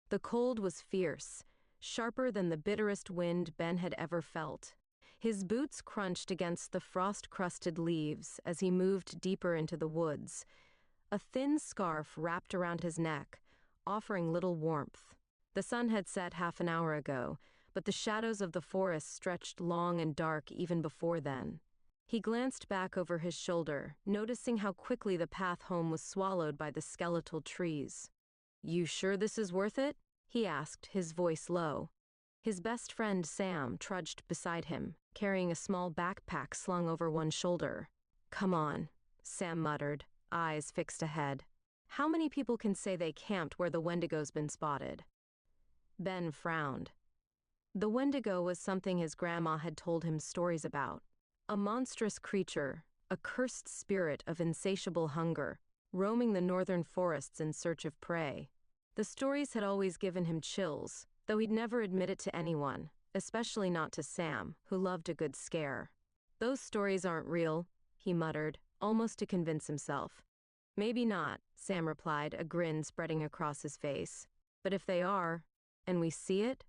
The cold was fierce, sharper than the bitterest wind Ben had ever felt. His boots crunched against the frost-crusted leaves as he moved deeper into the woods. A thin scarf wrapped around his neck, offering little warmth. The sun had set half an hour ago, but the shadows of the forest stretched long and dark even before then. He glanced back over his shoulder, noticing how quickly the path home was swallowed by the skeletal trees. "You sure this is worth it?" he asked, his voice low. His best friend Sam trudged beside him, carrying a small backpack slung over one shoulder. "Come on," Sam muttered, eyes fixed ahead. "How many people can say they camped where the Wendigo's been spotted?" Ben frowned. The Wendigo was something his grandma had told him stories about. A monstrous creature, a cursed spirit of insatiable hunger, roaming the northern forests in search of prey. The stories had always given him chills, though he'd never admit it to anyone, especially not to Sam, who loved a good scare. "Those stories aren't real," he muttered, almost to convince himself. "Maybe not," Sam replied, a grin spreading across his face. "But if they are, and we see it,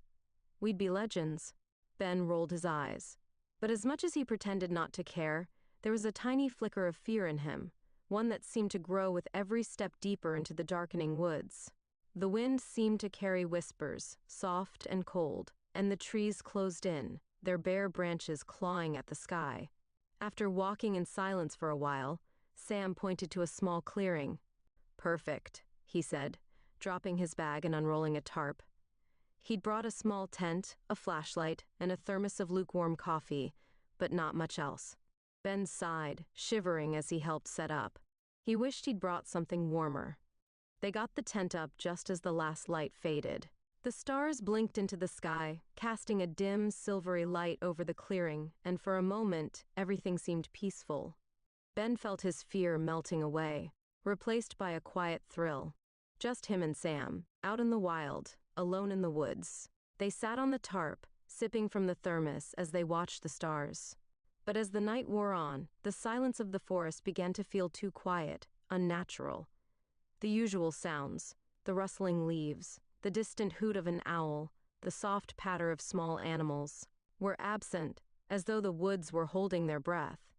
we'd be legends." Ben rolled his eyes. But as much as he pretended not to care, there was a tiny flicker of fear in him, one that seemed to grow with every step deeper into the darkening woods. The wind seemed to carry whispers, soft and cold, and the trees closed in, their bare branches clawing at the sky. After walking in silence for a while, Sam pointed to a small clearing. "Perfect," he said, dropping his bag and unrolling a tarp. He'd brought a small tent, a flashlight, and a thermos of lukewarm coffee, but not much else. Ben sighed, shivering as he helped set up. He wished he'd brought something warmer. They got the tent up just as the last light faded. The stars blinked into the sky, casting a dim, silvery light over the clearing, and for a moment, everything seemed peaceful. Ben felt his fear melting away, replaced by a quiet thrill. Just him and Sam, out in the wild, alone in the woods. They sat on the tarp, sipping from the thermos as they watched the stars. But as the night wore on, the silence of the forest began to feel too quiet, unnatural. The usual sounds, the rustling leaves, the distant hoot of an owl, the soft patter of small animals, were absent, as though the woods were holding their breath.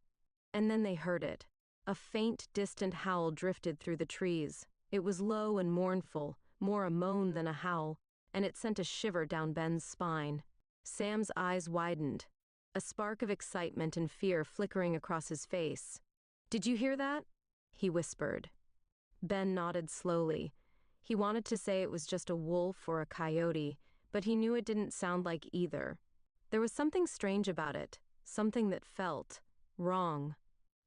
And then they heard it. A faint, distant howl drifted through the trees. It was low and mournful, more a moan than a howl, and it sent a shiver down Ben's spine. Sam's eyes widened, a spark of excitement and fear flickering across his face. "Did you hear that?" he whispered. Ben nodded slowly. He wanted to say it was just a wolf or a coyote, but he knew it didn't sound like either. There was something strange about it, something that felt wrong.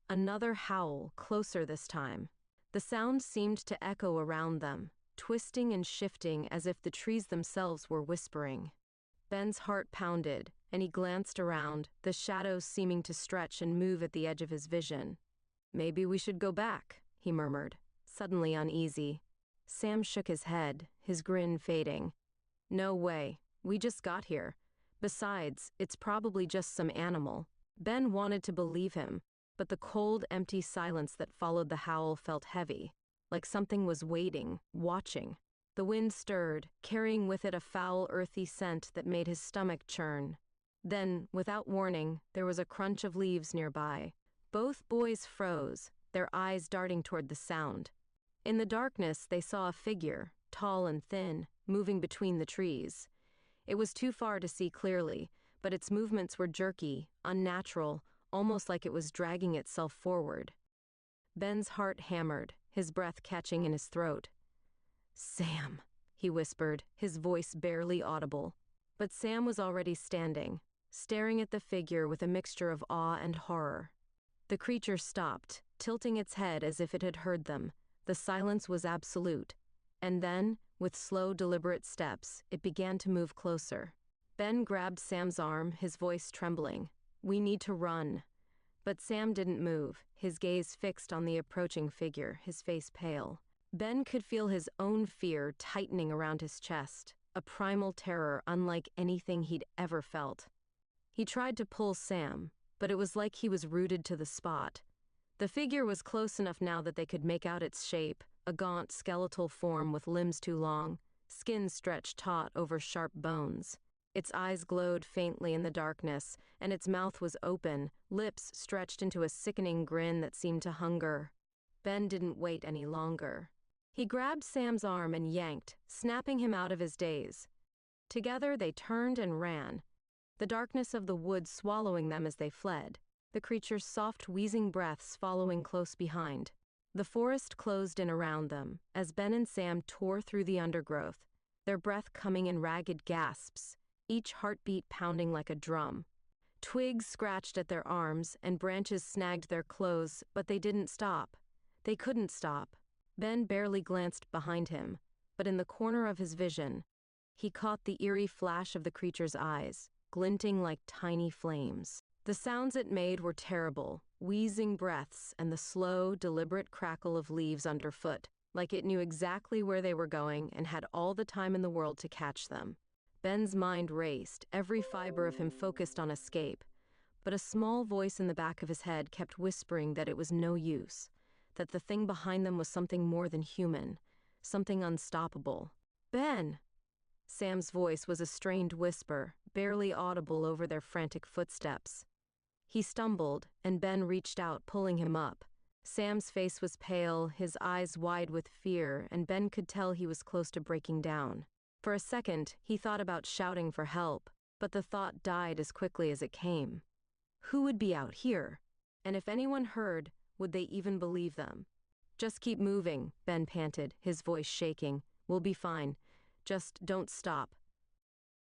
Another howl, closer this time. The sound seemed to echo around them, twisting and shifting as if the trees themselves were whispering. Ben's heart pounded, and he glanced around, the shadows seeming to stretch and move at the edge of his vision. "Maybe we should go back," he murmured, suddenly uneasy. Sam shook his head, his grin fading. "No way, we just got here. Besides, it's probably just some animal." Ben wanted to believe him, but the cold, empty silence that followed the howl felt heavy, like something was waiting, watching. The wind stirred, carrying with it a foul, earthy scent that made his stomach churn. Then, without warning, there was a crunch of leaves nearby. Both boys froze, their eyes darting toward the sound. In the darkness, they saw a figure, tall and thin, moving between the trees. It was too far to see clearly, but its movements were jerky, unnatural, almost like it was dragging itself forward. Ben's heart hammered, his breath catching in his throat. "Sam," he whispered, his voice barely audible. But Sam was already standing, staring at the figure with a mixture of awe and horror. The creature stopped, tilting its head as if it had heard them. The silence was absolute. And then, with slow, deliberate steps, it began to move closer. Ben grabbed Sam's arm, his voice trembling. "We need to run." But Sam didn't move, his gaze fixed on the approaching figure, his face pale. Ben could feel his own fear tightening around his chest, a primal terror unlike anything he'd ever felt. He tried to pull Sam, but it was like he was rooted to the spot. The figure was close enough now that they could make out its shape, a gaunt, skeletal form with limbs too long, skin stretched taut over sharp bones. Its eyes glowed faintly in the darkness, and its mouth was open, lips stretched into a sickening grin that seemed to hunger. Ben didn't wait any longer. He grabbed Sam's arm and yanked, snapping him out of his daze. Together they turned and ran, the darkness of the woods swallowing them as they fled, the creature's soft, wheezing breaths following close behind. The forest closed in around them, as Ben and Sam tore through the undergrowth, their breath coming in ragged gasps, each heartbeat pounding like a drum. Twigs scratched at their arms, and branches snagged their clothes, but they didn't stop. They couldn't stop. Ben barely glanced behind him, but in the corner of his vision, he caught the eerie flash of the creature's eyes, glinting like tiny flames. The sounds it made were terrible, wheezing breaths and the slow, deliberate crackle of leaves underfoot, like it knew exactly where they were going and had all the time in the world to catch them. Ben's mind raced, every fiber of him focused on escape, but a small voice in the back of his head kept whispering that it was no use, that the thing behind them was something more than human, something unstoppable. "Ben!" Sam's voice was a strained whisper, barely audible over their frantic footsteps. He stumbled, and Ben reached out, pulling him up. Sam's face was pale, his eyes wide with fear, and Ben could tell he was close to breaking down. For a second, he thought about shouting for help, but the thought died as quickly as it came. Who would be out here? And if anyone heard, would they even believe them? "Just keep moving," Ben panted, his voice shaking. "We'll be fine. Just don't stop."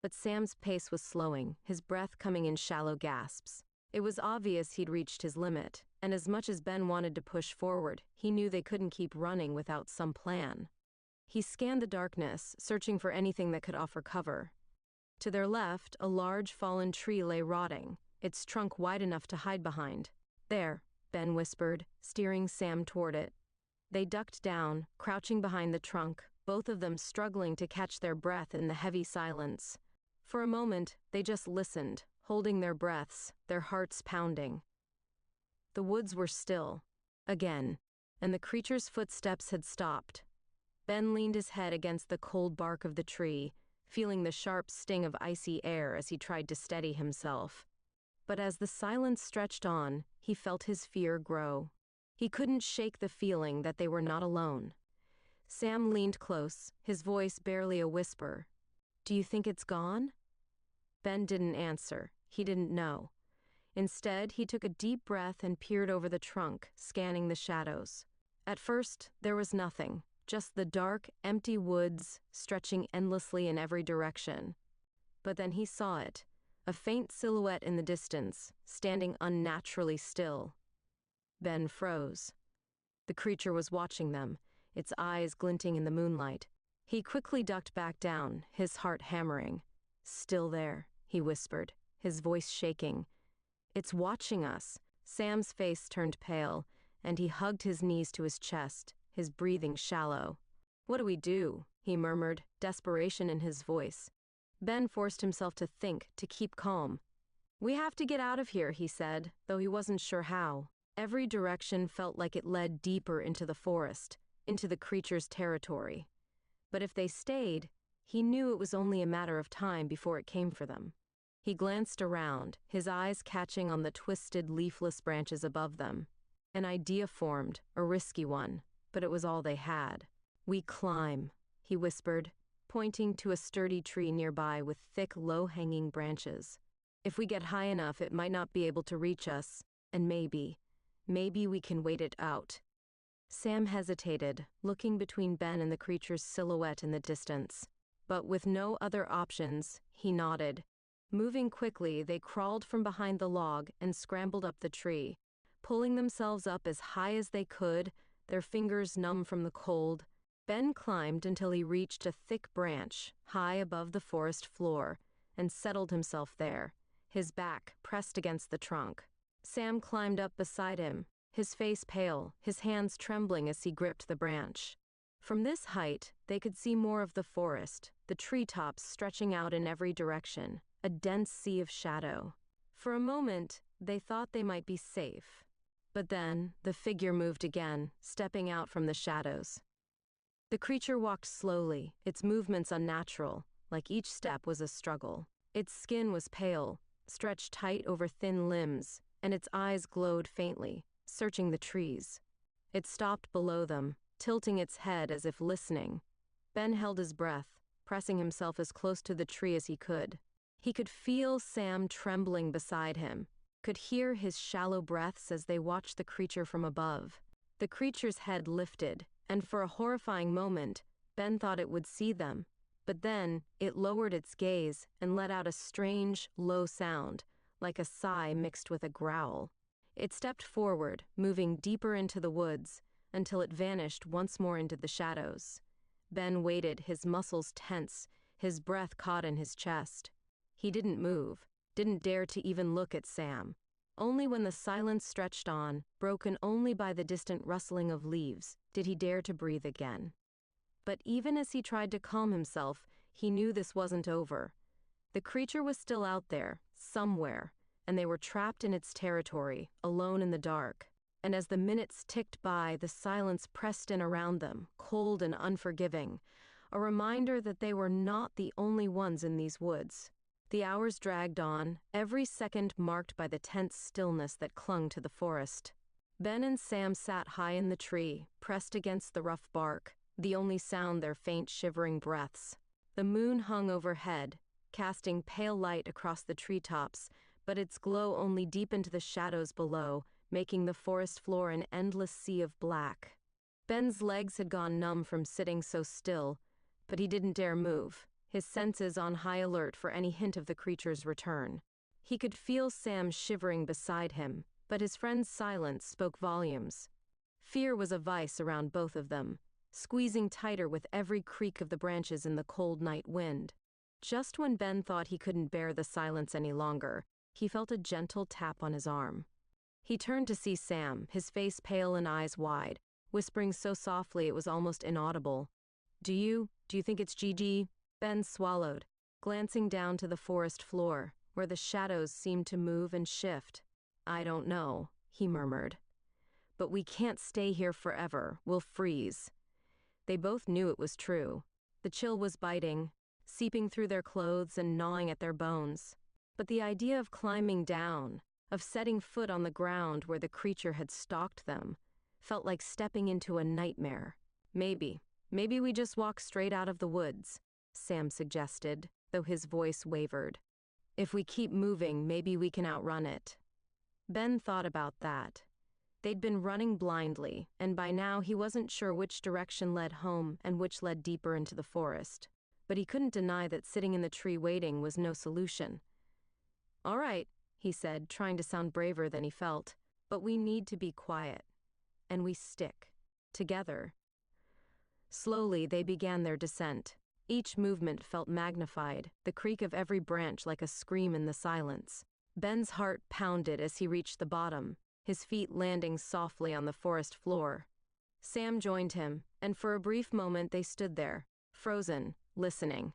But Sam's pace was slowing, his breath coming in shallow gasps. It was obvious he'd reached his limit, and as much as Ben wanted to push forward, he knew they couldn't keep running without some plan. He scanned the darkness, searching for anything that could offer cover. To their left, a large fallen tree lay rotting, its trunk wide enough to hide behind. "There," Ben whispered, steering Sam toward it. They ducked down, crouching behind the trunk, both of them struggling to catch their breath in the heavy silence. For a moment, they just listened, holding their breaths, their hearts pounding. The woods were still, again, and the creature's footsteps had stopped. Ben leaned his head against the cold bark of the tree, feeling the sharp sting of icy air as he tried to steady himself. But as the silence stretched on, he felt his fear grow. He couldn't shake the feeling that they were not alone. Sam leaned close, his voice barely a whisper. "Do you think it's gone?" Ben didn't answer. He didn't know. Instead, he took a deep breath and peered over the trunk, scanning the shadows. At first, there was nothing, just the dark, empty woods stretching endlessly in every direction. But then he saw it, a faint silhouette in the distance, standing unnaturally still. Ben froze. The creature was watching them, its eyes glinting in the moonlight. He quickly ducked back down, his heart hammering. "Still there," he whispered, his voice shaking. "It's watching us." Sam's face turned pale, and he hugged his knees to his chest, his breathing shallow. "What do we do?" he murmured, desperation in his voice. Ben forced himself to think, to keep calm. "We have to get out of here," he said, though he wasn't sure how. Every direction felt like it led deeper into the forest, into the creature's territory. But if they stayed, he knew it was only a matter of time before it came for them. He glanced around, his eyes catching on the twisted, leafless branches above them. An idea formed, a risky one, but it was all they had. "We climb," he whispered, pointing to a sturdy tree nearby with thick, low-hanging branches. "If we get high enough, it might not be able to reach us, and maybe we can wait it out." Sam hesitated, looking between Ben and the creature's silhouette in the distance. But with no other options, he nodded. Moving quickly, they crawled from behind the log and scrambled up the tree, pulling themselves up as high as they could, their fingers numb from the cold. Ben climbed until he reached a thick branch, high above the forest floor, and settled himself there, his back pressed against the trunk. Sam climbed up beside him, his face pale, his hands trembling as he gripped the branch. From this height, they could see more of the forest, the treetops stretching out in every direction, a dense sea of shadow. For a moment, they thought they might be safe. But then, the figure moved again, stepping out from the shadows. The creature walked slowly, its movements unnatural, like each step was a struggle. Its skin was pale, stretched tight over thin limbs, and its eyes glowed faintly, searching the trees. It stopped below them, tilting its head as if listening. Ben held his breath, pressing himself as close to the tree as he could. He could feel Sam trembling beside him, could hear his shallow breaths as they watched the creature from above. The creature's head lifted, and for a horrifying moment, Ben thought it would see them. But then, it lowered its gaze and let out a strange, low sound, like a sigh mixed with a growl. It stepped forward, moving deeper into the woods, until it vanished once more into the shadows. Ben waited, his muscles tense, his breath caught in his chest. He didn't move, didn't dare to even look at Sam. Only when the silence stretched on, broken only by the distant rustling of leaves, did he dare to breathe again. But even as he tried to calm himself, he knew this wasn't over. The creature was still out there, somewhere, and they were trapped in its territory, alone in the dark. And as the minutes ticked by, the silence pressed in around them, cold and unforgiving, a reminder that they were not the only ones in these woods. The hours dragged on, every second marked by the tense stillness that clung to the forest. Ben and Sam sat high in the tree, pressed against the rough bark, the only sound their faint shivering breaths. The moon hung overhead, casting pale light across the treetops, but its glow only deepened the shadows below, making the forest floor an endless sea of black. Ben's legs had gone numb from sitting so still, but he didn't dare move, his senses on high alert for any hint of the creature's return. He could feel Sam shivering beside him, but his friend's silence spoke volumes. Fear was a vice around both of them, squeezing tighter with every creak of the branches in the cold night wind. Just when Ben thought he couldn't bear the silence any longer, he felt a gentle tap on his arm. He turned to see Sam, his face pale and eyes wide, whispering so softly it was almost inaudible. Do you think it's Gigi?" Ben swallowed, glancing down to the forest floor, where the shadows seemed to move and shift. "I don't know," he murmured. "But we can't stay here forever, we'll freeze." They both knew it was true. The chill was biting, seeping through their clothes and gnawing at their bones. But the idea of climbing down, of setting foot on the ground where the creature had stalked them, felt like stepping into a nightmare. Maybe we just walk straight out of the woods," Sam suggested, though his voice wavered. "If we keep moving, maybe we can outrun it." Ben thought about that. They'd been running blindly, and by now he wasn't sure which direction led home and which led deeper into the forest. But he couldn't deny that sitting in the tree waiting was no solution. "All right," he said, trying to sound braver than he felt, "but we need to be quiet. And we stick. Together." Slowly they began their descent. Each movement felt magnified, the creak of every branch like a scream in the silence. Ben's heart pounded as he reached the bottom, his feet landing softly on the forest floor. Sam joined him, and for a brief moment they stood there, frozen, listening.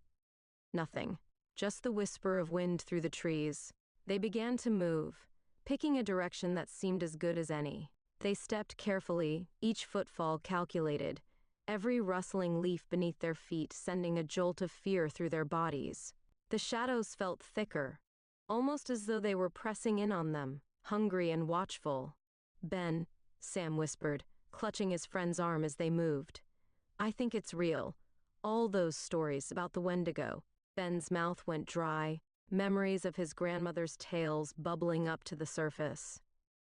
Nothing. Just the whisper of wind through the trees. They began to move, picking a direction that seemed as good as any. They stepped carefully, each footfall calculated, every rustling leaf beneath their feet sending a jolt of fear through their bodies. The shadows felt thicker, almost as though they were pressing in on them, hungry and watchful. "Ben," Sam whispered, clutching his friend's arm as they moved. "I think it's real. All those stories about the Wendigo." Ben's mouth went dry, memories of his grandmother's tales bubbling up to the surface.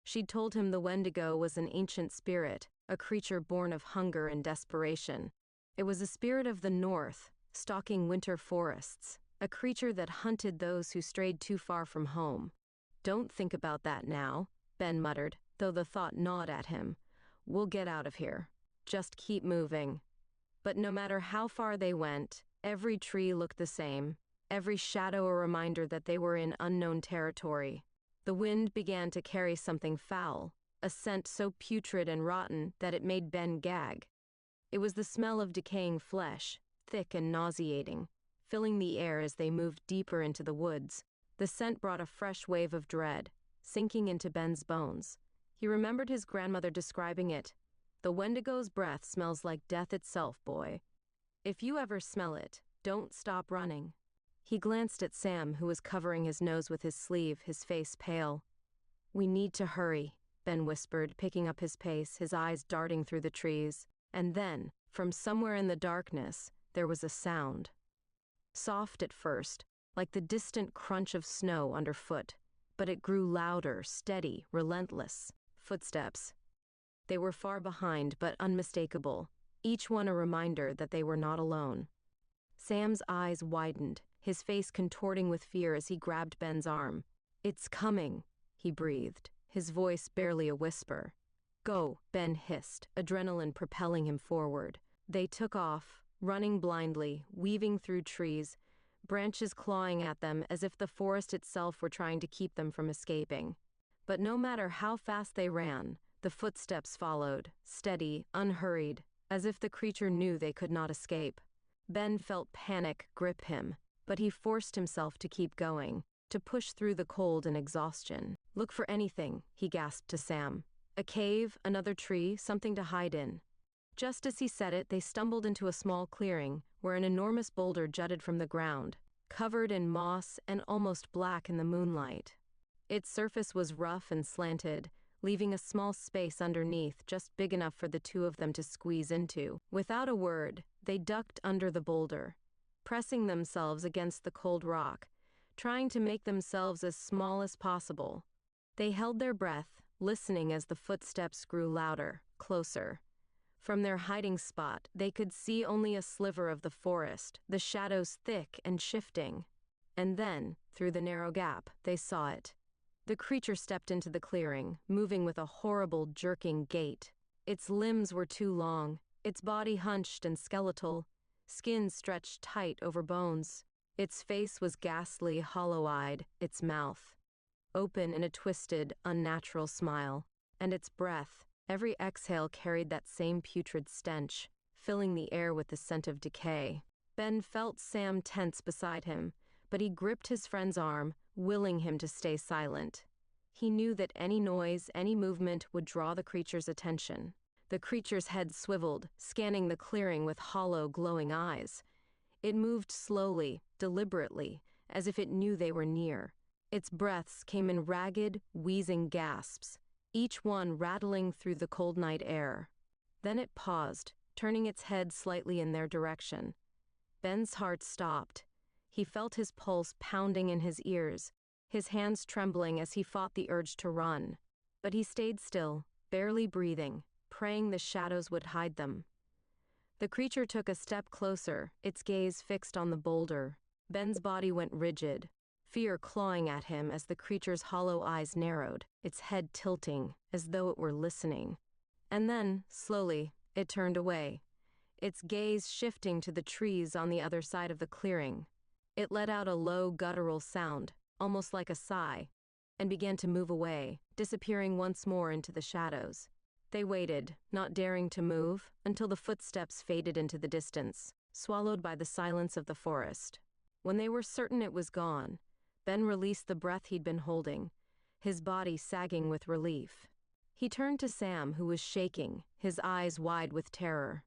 She'd told him the Wendigo was an ancient spirit, a creature born of hunger and desperation. It was a spirit of the north, stalking winter forests, a creature that hunted those who strayed too far from home. "Don't think about that now," Ben muttered, though the thought gnawed at him. "We'll get out of here. Just keep moving." But no matter how far they went, every tree looked the same, every shadow a reminder that they were in unknown territory. The wind began to carry something foul, a scent so putrid and rotten that it made Ben gag. It was the smell of decaying flesh, thick and nauseating, filling the air as they moved deeper into the woods. The scent brought a fresh wave of dread, sinking into Ben's bones. He remembered his grandmother describing it, "The Wendigo's breath smells like death itself, boy. If you ever smell it, don't stop running." He glanced at Sam, who was covering his nose with his sleeve, his face pale. "We need to hurry," Ben whispered, picking up his pace, his eyes darting through the trees. And then, from somewhere in the darkness, there was a sound. Soft at first, like the distant crunch of snow underfoot, but it grew louder, steady, relentless. Footsteps. They were far behind, but unmistakable, each one a reminder that they were not alone. Sam's eyes widened, his face contorting with fear as he grabbed Ben's arm. "It's coming," he breathed, his voice barely a whisper. "Go," Ben hissed, adrenaline propelling him forward. They took off, running blindly, weaving through trees, branches clawing at them as if the forest itself were trying to keep them from escaping. But no matter how fast they ran, the footsteps followed, steady, unhurried, as if the creature knew they could not escape. Ben felt panic grip him, but he forced himself to keep going, to push through the cold and exhaustion. "Look for anything," he gasped to Sam. "A cave, another tree, something to hide in." Just as he said it, they stumbled into a small clearing, where an enormous boulder jutted from the ground, covered in moss and almost black in the moonlight. Its surface was rough and slanted, leaving a small space underneath just big enough for the two of them to squeeze into. Without a word, they ducked under the boulder, pressing themselves against the cold rock, trying to make themselves as small as possible. They held their breath, listening as the footsteps grew louder, closer. From their hiding spot, they could see only a sliver of the forest, the shadows thick and shifting. And then, through the narrow gap, they saw it. The creature stepped into the clearing, moving with a horrible, jerking gait. Its limbs were too long, its body hunched and skeletal, skin stretched tight over bones. Its face was ghastly, hollow-eyed, its mouth open in a twisted, unnatural smile. And its breath, every exhale carried that same putrid stench, filling the air with the scent of decay. Ben felt Sam tense beside him, but he gripped his friend's arm, willing him to stay silent. He knew that any noise, any movement would draw the creature's attention. The creature's head swiveled, scanning the clearing with hollow, glowing eyes. It moved slowly, deliberately, as if it knew they were near. Its breaths came in ragged, wheezing gasps, each one rattling through the cold night air. Then it paused, turning its head slightly in their direction. Ben's heart stopped. He felt his pulse pounding in his ears, his hands trembling as he fought the urge to run. But he stayed still, barely breathing, praying the shadows would hide them. The creature took a step closer, its gaze fixed on the boulder. Ben's body went rigid, fear clawing at him as the creature's hollow eyes narrowed, its head tilting, as though it were listening. And then, slowly, it turned away, its gaze shifting to the trees on the other side of the clearing. It let out a low, guttural sound, almost like a sigh, and began to move away, disappearing once more into the shadows. They waited, not daring to move, until the footsteps faded into the distance, swallowed by the silence of the forest. When they were certain it was gone, Ben released the breath he'd been holding, his body sagging with relief. He turned to Sam, who was shaking, his eyes wide with terror.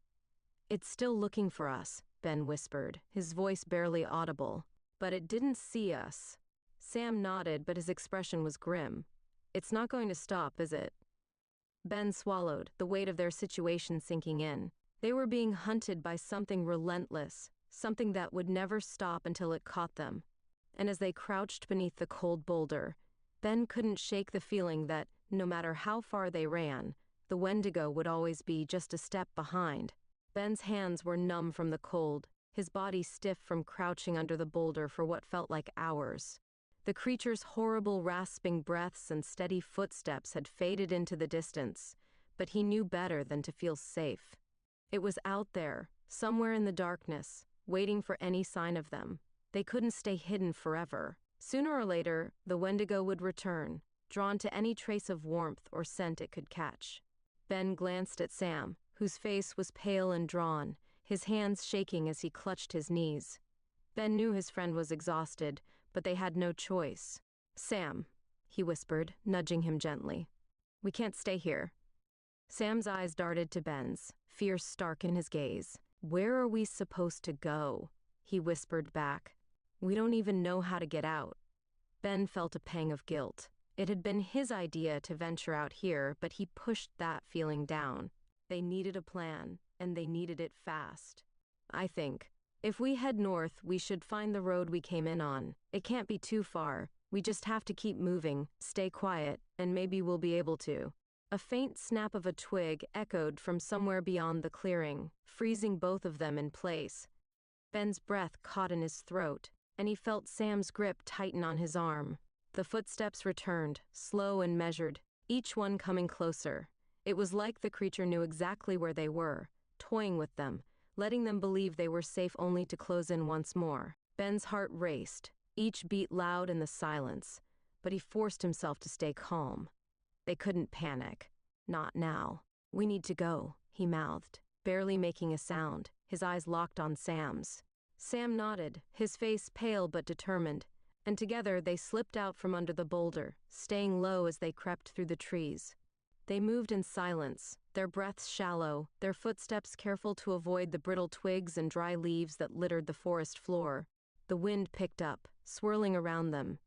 "It's still looking for us," Ben whispered, his voice barely audible. "But it didn't see us." Sam nodded, but his expression was grim. "It's not going to stop, is it?" Ben swallowed, the weight of their situation sinking in. They were being hunted by something relentless, something that would never stop until it caught them. And as they crouched beneath the cold boulder, Ben couldn't shake the feeling that, no matter how far they ran, the Wendigo would always be just a step behind. Ben's hands were numb from the cold, his body stiff from crouching under the boulder for what felt like hours. The creature's horrible rasping breaths and steady footsteps had faded into the distance, but he knew better than to feel safe. It was out there, somewhere in the darkness, waiting for any sign of them. They couldn't stay hidden forever. Sooner or later, the Wendigo would return, drawn to any trace of warmth or scent it could catch. Ben glanced at Sam, whose face was pale and drawn, his hands shaking as he clutched his knees. Ben knew his friend was exhausted, but they had no choice. "Sam," he whispered, nudging him gently. "We can't stay here." Sam's eyes darted to Ben's, fear stark in his gaze. "Where are we supposed to go?" he whispered back. "We don't even know how to get out." Ben felt a pang of guilt. It had been his idea to venture out here, but he pushed that feeling down. They needed a plan, and they needed it fast. "I think, if we head north, we should find the road we came in on. It can't be too far. We just have to keep moving, stay quiet, and maybe we'll be able to." A faint snap of a twig echoed from somewhere beyond the clearing, freezing both of them in place. Ben's breath caught in his throat, and he felt Sam's grip tighten on his arm. The footsteps returned, slow and measured, each one coming closer. It was like the creature knew exactly where they were, toying with them, letting them believe they were safe only to close in once more. Ben's heart raced, each beat loud in the silence, but he forced himself to stay calm. They couldn't panic. Not now. "We need to go," he mouthed, barely making a sound, his eyes locked on Sam's. Sam nodded, his face pale but determined, and together they slipped out from under the boulder, staying low as they crept through the trees. They moved in silence, their breaths shallow, their footsteps careful to avoid the brittle twigs and dry leaves that littered the forest floor. The wind picked up, swirling around them,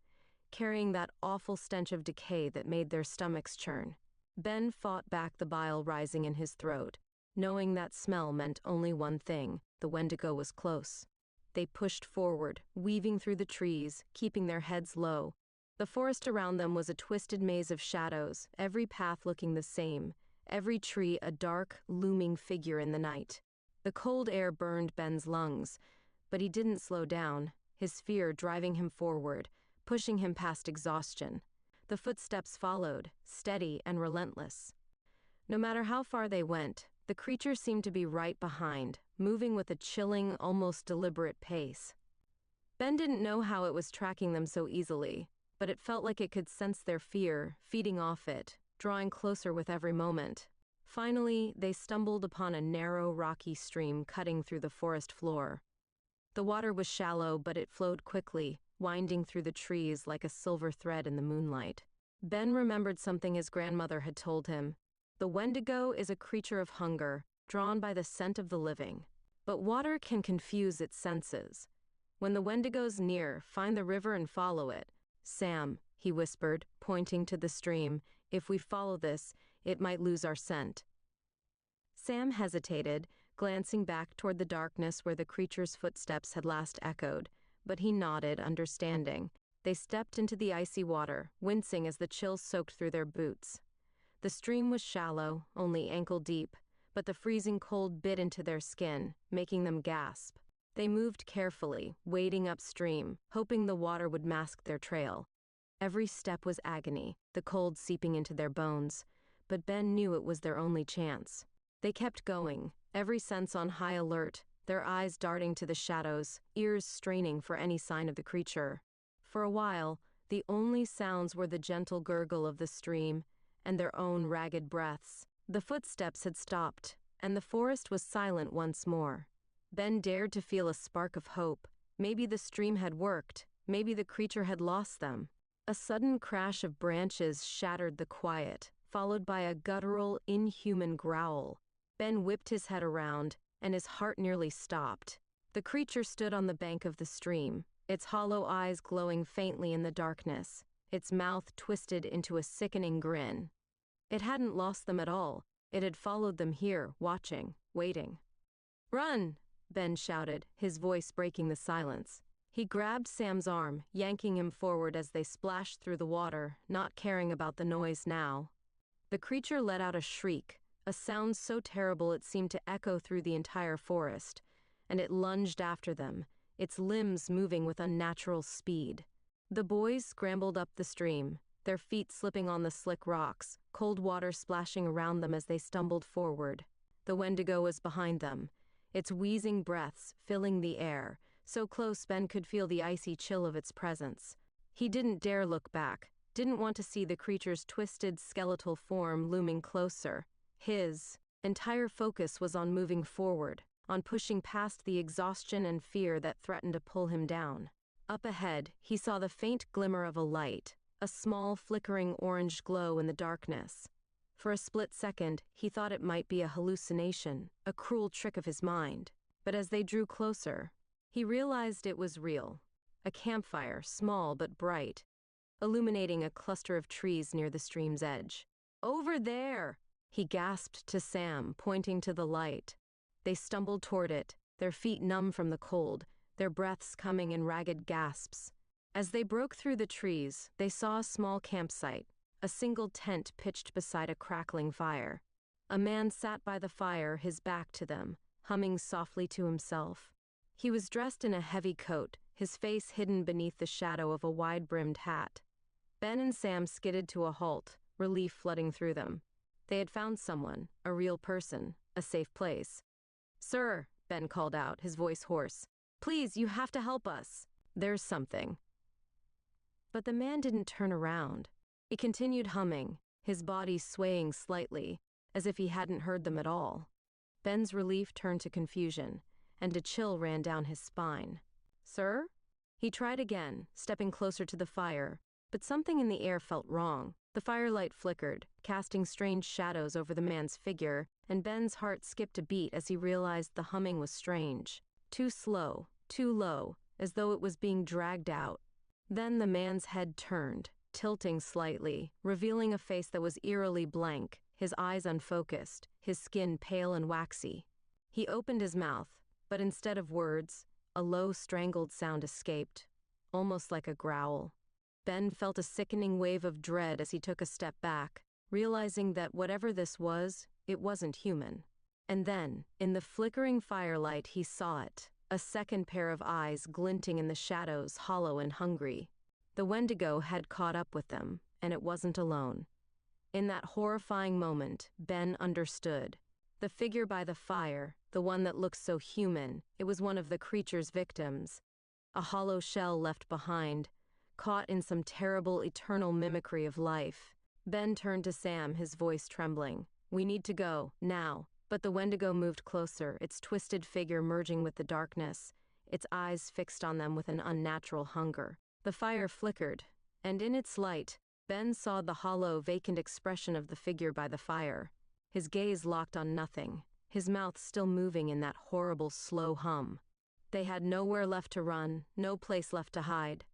carrying that awful stench of decay that made their stomachs churn. Ben fought back the bile rising in his throat, knowing that smell meant only one thing: the Wendigo was close. They pushed forward, weaving through the trees, keeping their heads low. The forest around them was a twisted maze of shadows, every path looking the same, every tree a dark, looming figure in the night. The cold air burned Ben's lungs, but he didn't slow down, his fear driving him forward, pushing him past exhaustion. The footsteps followed, steady and relentless. No matter how far they went, the creature seemed to be right behind, moving with a chilling, almost deliberate pace. Ben didn't know how it was tracking them so easily, but it felt like it could sense their fear, feeding off it, drawing closer with every moment. Finally, they stumbled upon a narrow, rocky stream cutting through the forest floor. The water was shallow, but it flowed quickly, winding through the trees like a silver thread in the moonlight. Ben remembered something his grandmother had told him. The Wendigo is a creature of hunger, drawn by the scent of the living. But water can confuse its senses. When the Wendigo's near, find the river and follow it. "Sam," he whispered, pointing to the stream, "if we follow this, it might lose our scent." Sam hesitated, glancing back toward the darkness where the creature's footsteps had last echoed, but he nodded, understanding. They stepped into the icy water, wincing as the chill soaked through their boots. The stream was shallow, only ankle-deep, but the freezing cold bit into their skin, making them gasp. They moved carefully, wading upstream, hoping the water would mask their trail. Every step was agony, the cold seeping into their bones, but Ben knew it was their only chance. They kept going, every sense on high alert, their eyes darting to the shadows, ears straining for any sign of the creature. For a while, the only sounds were the gentle gurgle of the stream and their own ragged breaths. The footsteps had stopped, and the forest was silent once more. Ben dared to feel a spark of hope. Maybe the stream had worked. Maybe the creature had lost them. A sudden crash of branches shattered the quiet, followed by a guttural, inhuman growl. Ben whipped his head around, and his heart nearly stopped. The creature stood on the bank of the stream, its hollow eyes glowing faintly in the darkness, its mouth twisted into a sickening grin. It hadn't lost them at all. It had followed them here, watching, waiting. "Run!" Ben shouted, his voice breaking the silence. He grabbed Sam's arm, yanking him forward as they splashed through the water, not caring about the noise now. The creature let out a shriek, a sound so terrible it seemed to echo through the entire forest, and it lunged after them, its limbs moving with unnatural speed. The boys scrambled up the stream, their feet slipping on the slick rocks, cold water splashing around them as they stumbled forward. The Wendigo was behind them, its wheezing breaths filling the air, so close Ben could feel the icy chill of its presence. He didn't dare look back, didn't want to see the creature's twisted skeletal form looming closer. His entire focus was on moving forward, on pushing past the exhaustion and fear that threatened to pull him down. Up ahead, he saw the faint glimmer of a light, a small flickering orange glow in the darkness. For a split second, he thought it might be a hallucination, a cruel trick of his mind. But as they drew closer, he realized it was real. A campfire, small but bright, illuminating a cluster of trees near the stream's edge. "Over there!" he gasped to Sam, pointing to the light. They stumbled toward it, their feet numb from the cold, their breaths coming in ragged gasps. As they broke through the trees, they saw a small campsite, a single tent pitched beside a crackling fire. A man sat by the fire, his back to them, humming softly to himself. He was dressed in a heavy coat, his face hidden beneath the shadow of a wide-brimmed hat. Ben and Sam skidded to a halt, relief flooding through them. They had found someone, a real person, a safe place. "Sir," Ben called out, his voice hoarse. "Please, you have to help us. There's something." But the man didn't turn around. He continued humming, his body swaying slightly, as if he hadn't heard them at all. Ben's relief turned to confusion, and a chill ran down his spine. "Sir?" He tried again, stepping closer to the fire, but something in the air felt wrong. The firelight flickered, casting strange shadows over the man's figure, and Ben's heart skipped a beat as he realized the humming was strange. Too slow, too low, as though it was being dragged out. Then the man's head turned, tilting slightly, revealing a face that was eerily blank, his eyes unfocused, his skin pale and waxy. He opened his mouth, but instead of words, a low, strangled sound escaped, almost like a growl. Ben felt a sickening wave of dread as he took a step back, realizing that whatever this was, it wasn't human. And then, in the flickering firelight, he saw it, a second pair of eyes glinting in the shadows, hollow and hungry. The Wendigo had caught up with them, and it wasn't alone. In that horrifying moment, Ben understood. The figure by the fire, the one that looked so human, it was one of the creature's victims. A hollow shell left behind, caught in some terrible eternal mimicry of life. Ben turned to Sam, his voice trembling. "We need to go, now." But the Wendigo moved closer, its twisted figure merging with the darkness, its eyes fixed on them with an unnatural hunger. The fire flickered, and in its light, Ben saw the hollow, vacant expression of the figure by the fire. His gaze locked on nothing, his mouth still moving in that horrible, slow hum. They had nowhere left to run, no place left to hide.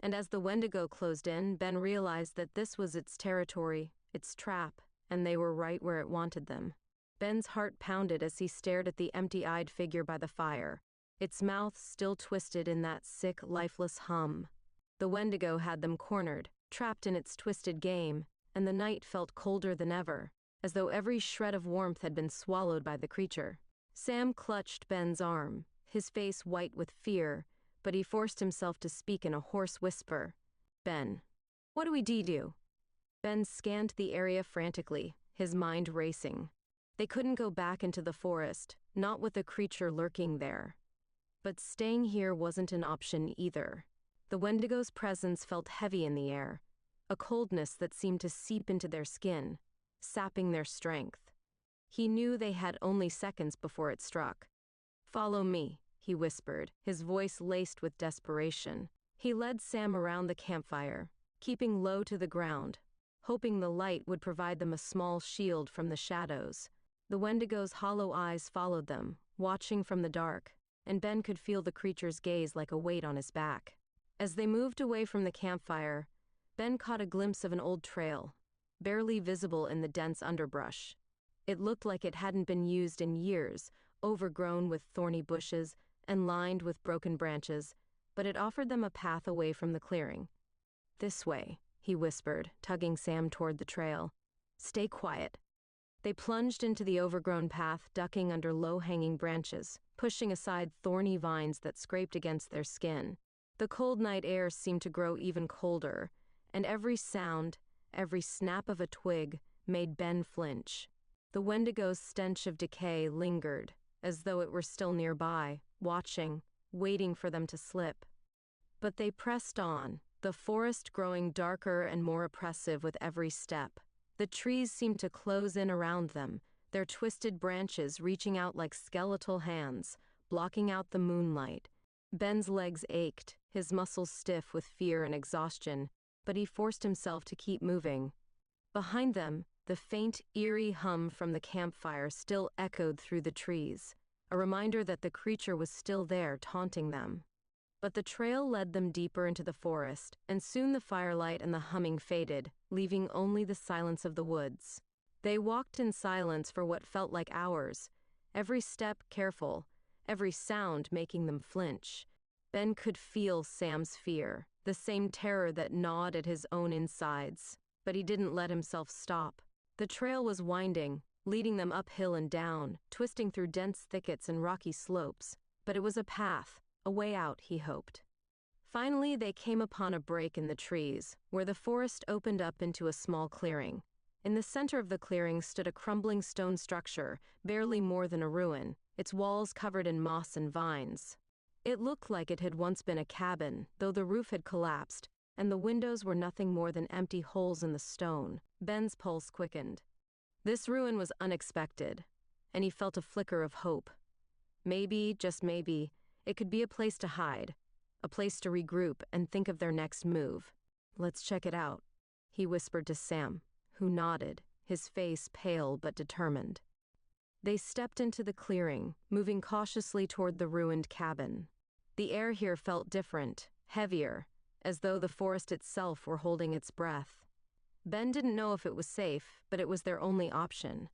And as the Wendigo closed in, Ben realized that this was its territory, its trap, and they were right where it wanted them. Ben's heart pounded as he stared at the empty-eyed figure by the fire, its mouth still twisted in that sick, lifeless hum. The Wendigo had them cornered, trapped in its twisted game, and the night felt colder than ever, as though every shred of warmth had been swallowed by the creature. Sam clutched Ben's arm, his face white with fear, but he forced himself to speak in a hoarse whisper. "Ben, what do we do?" Ben scanned the area frantically, his mind racing. They couldn't go back into the forest, not with the creature lurking there. But staying here wasn't an option either. The Wendigo's presence felt heavy in the air, a coldness that seemed to seep into their skin, sapping their strength. He knew they had only seconds before it struck. "Follow me," he whispered, his voice laced with desperation. He led Sam around the campfire, keeping low to the ground, hoping the light would provide them a small shield from the shadows. The Wendigo's hollow eyes followed them, watching from the dark, and Ben could feel the creature's gaze like a weight on his back. As they moved away from the campfire, Ben caught a glimpse of an old trail, barely visible in the dense underbrush. It looked like it hadn't been used in years, overgrown with thorny bushes and lined with broken branches, but it offered them a path away from the clearing. "This way," he whispered, tugging Sam toward the trail. "Stay quiet." They plunged into the overgrown path, ducking under low-hanging branches, pushing aside thorny vines that scraped against their skin. The cold night air seemed to grow even colder, and every sound, every snap of a twig, made Ben flinch. The Wendigo's stench of decay lingered, as though it were still nearby, watching, waiting for them to slip. But they pressed on, the forest growing darker and more oppressive with every step. The trees seemed to close in around them, their twisted branches reaching out like skeletal hands, blocking out the moonlight. Ben's legs ached, his muscles stiff with fear and exhaustion, but he forced himself to keep moving. Behind them, The faint, eerie hum from the campfire still echoed through the trees, a reminder that the creature was still there, taunting them. But the trail led them deeper into the forest, and soon the firelight and the humming faded, leaving only the silence of the woods. They walked in silence for what felt like hours, every step careful, every sound making them flinch. Ben could feel Sam's fear, the same terror that gnawed at his own insides, but he didn't let himself stop. The trail was winding, leading them uphill and down, twisting through dense thickets and rocky slopes, but it was a path, a way out, he hoped. Finally, they came upon a break in the trees, where the forest opened up into a small clearing. In the center of the clearing stood a crumbling stone structure, barely more than a ruin, its walls covered in moss and vines. It looked like it had once been a cabin, though the roof had collapsed, and the windows were nothing more than empty holes in the stone. Ben's pulse quickened. This ruin was unexpected, and he felt a flicker of hope. Maybe, just maybe, it could be a place to hide, a place to regroup and think of their next move. "Let's check it out," he whispered to Sam, who nodded, his face pale but determined. They stepped into the clearing, moving cautiously toward the ruined cabin. The air here felt different, heavier, as though the forest itself were holding its breath. Ben didn't know if it was safe, but it was their only option.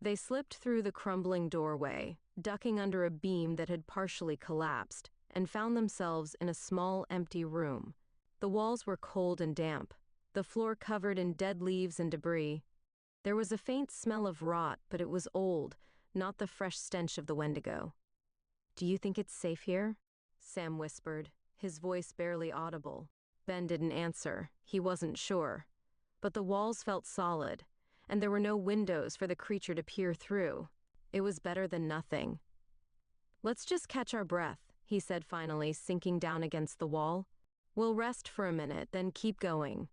They slipped through the crumbling doorway, ducking under a beam that had partially collapsed, and found themselves in a small, empty room. The walls were cold and damp, the floor covered in dead leaves and debris. There was a faint smell of rot, but it was old, not the fresh stench of the Wendigo. "Do you think it's safe here?" Sam whispered, his voice barely audible. Ben didn't answer. He wasn't sure. But the walls felt solid, and there were no windows for the creature to peer through. It was better than nothing. "Let's just catch our breath," he said finally, sinking down against the wall. "We'll rest for a minute, then keep going."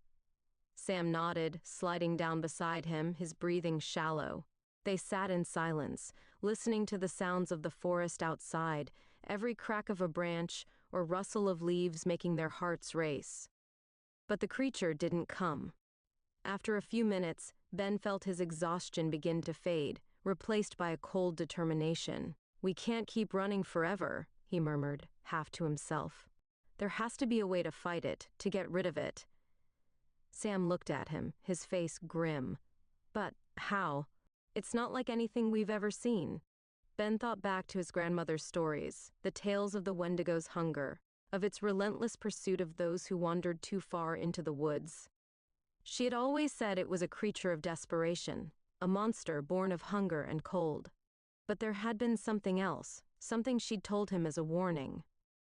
Sam nodded, sliding down beside him, his breathing shallow. They sat in silence, listening to the sounds of the forest outside, every crack of a branch or rustle of leaves making their hearts race. But the creature didn't come. After a few minutes, Ben felt his exhaustion begin to fade, replaced by a cold determination. "We can't keep running forever," he murmured, half to himself. "There has to be a way to fight it, to get rid of it." Sam looked at him, his face grim. "But how? It's not like anything we've ever seen." Ben thought back to his grandmother's stories, the tales of the Wendigo's hunger, of its relentless pursuit of those who wandered too far into the woods. She had always said it was a creature of desperation, a monster born of hunger and cold. But there had been something else, something she'd told him as a warning.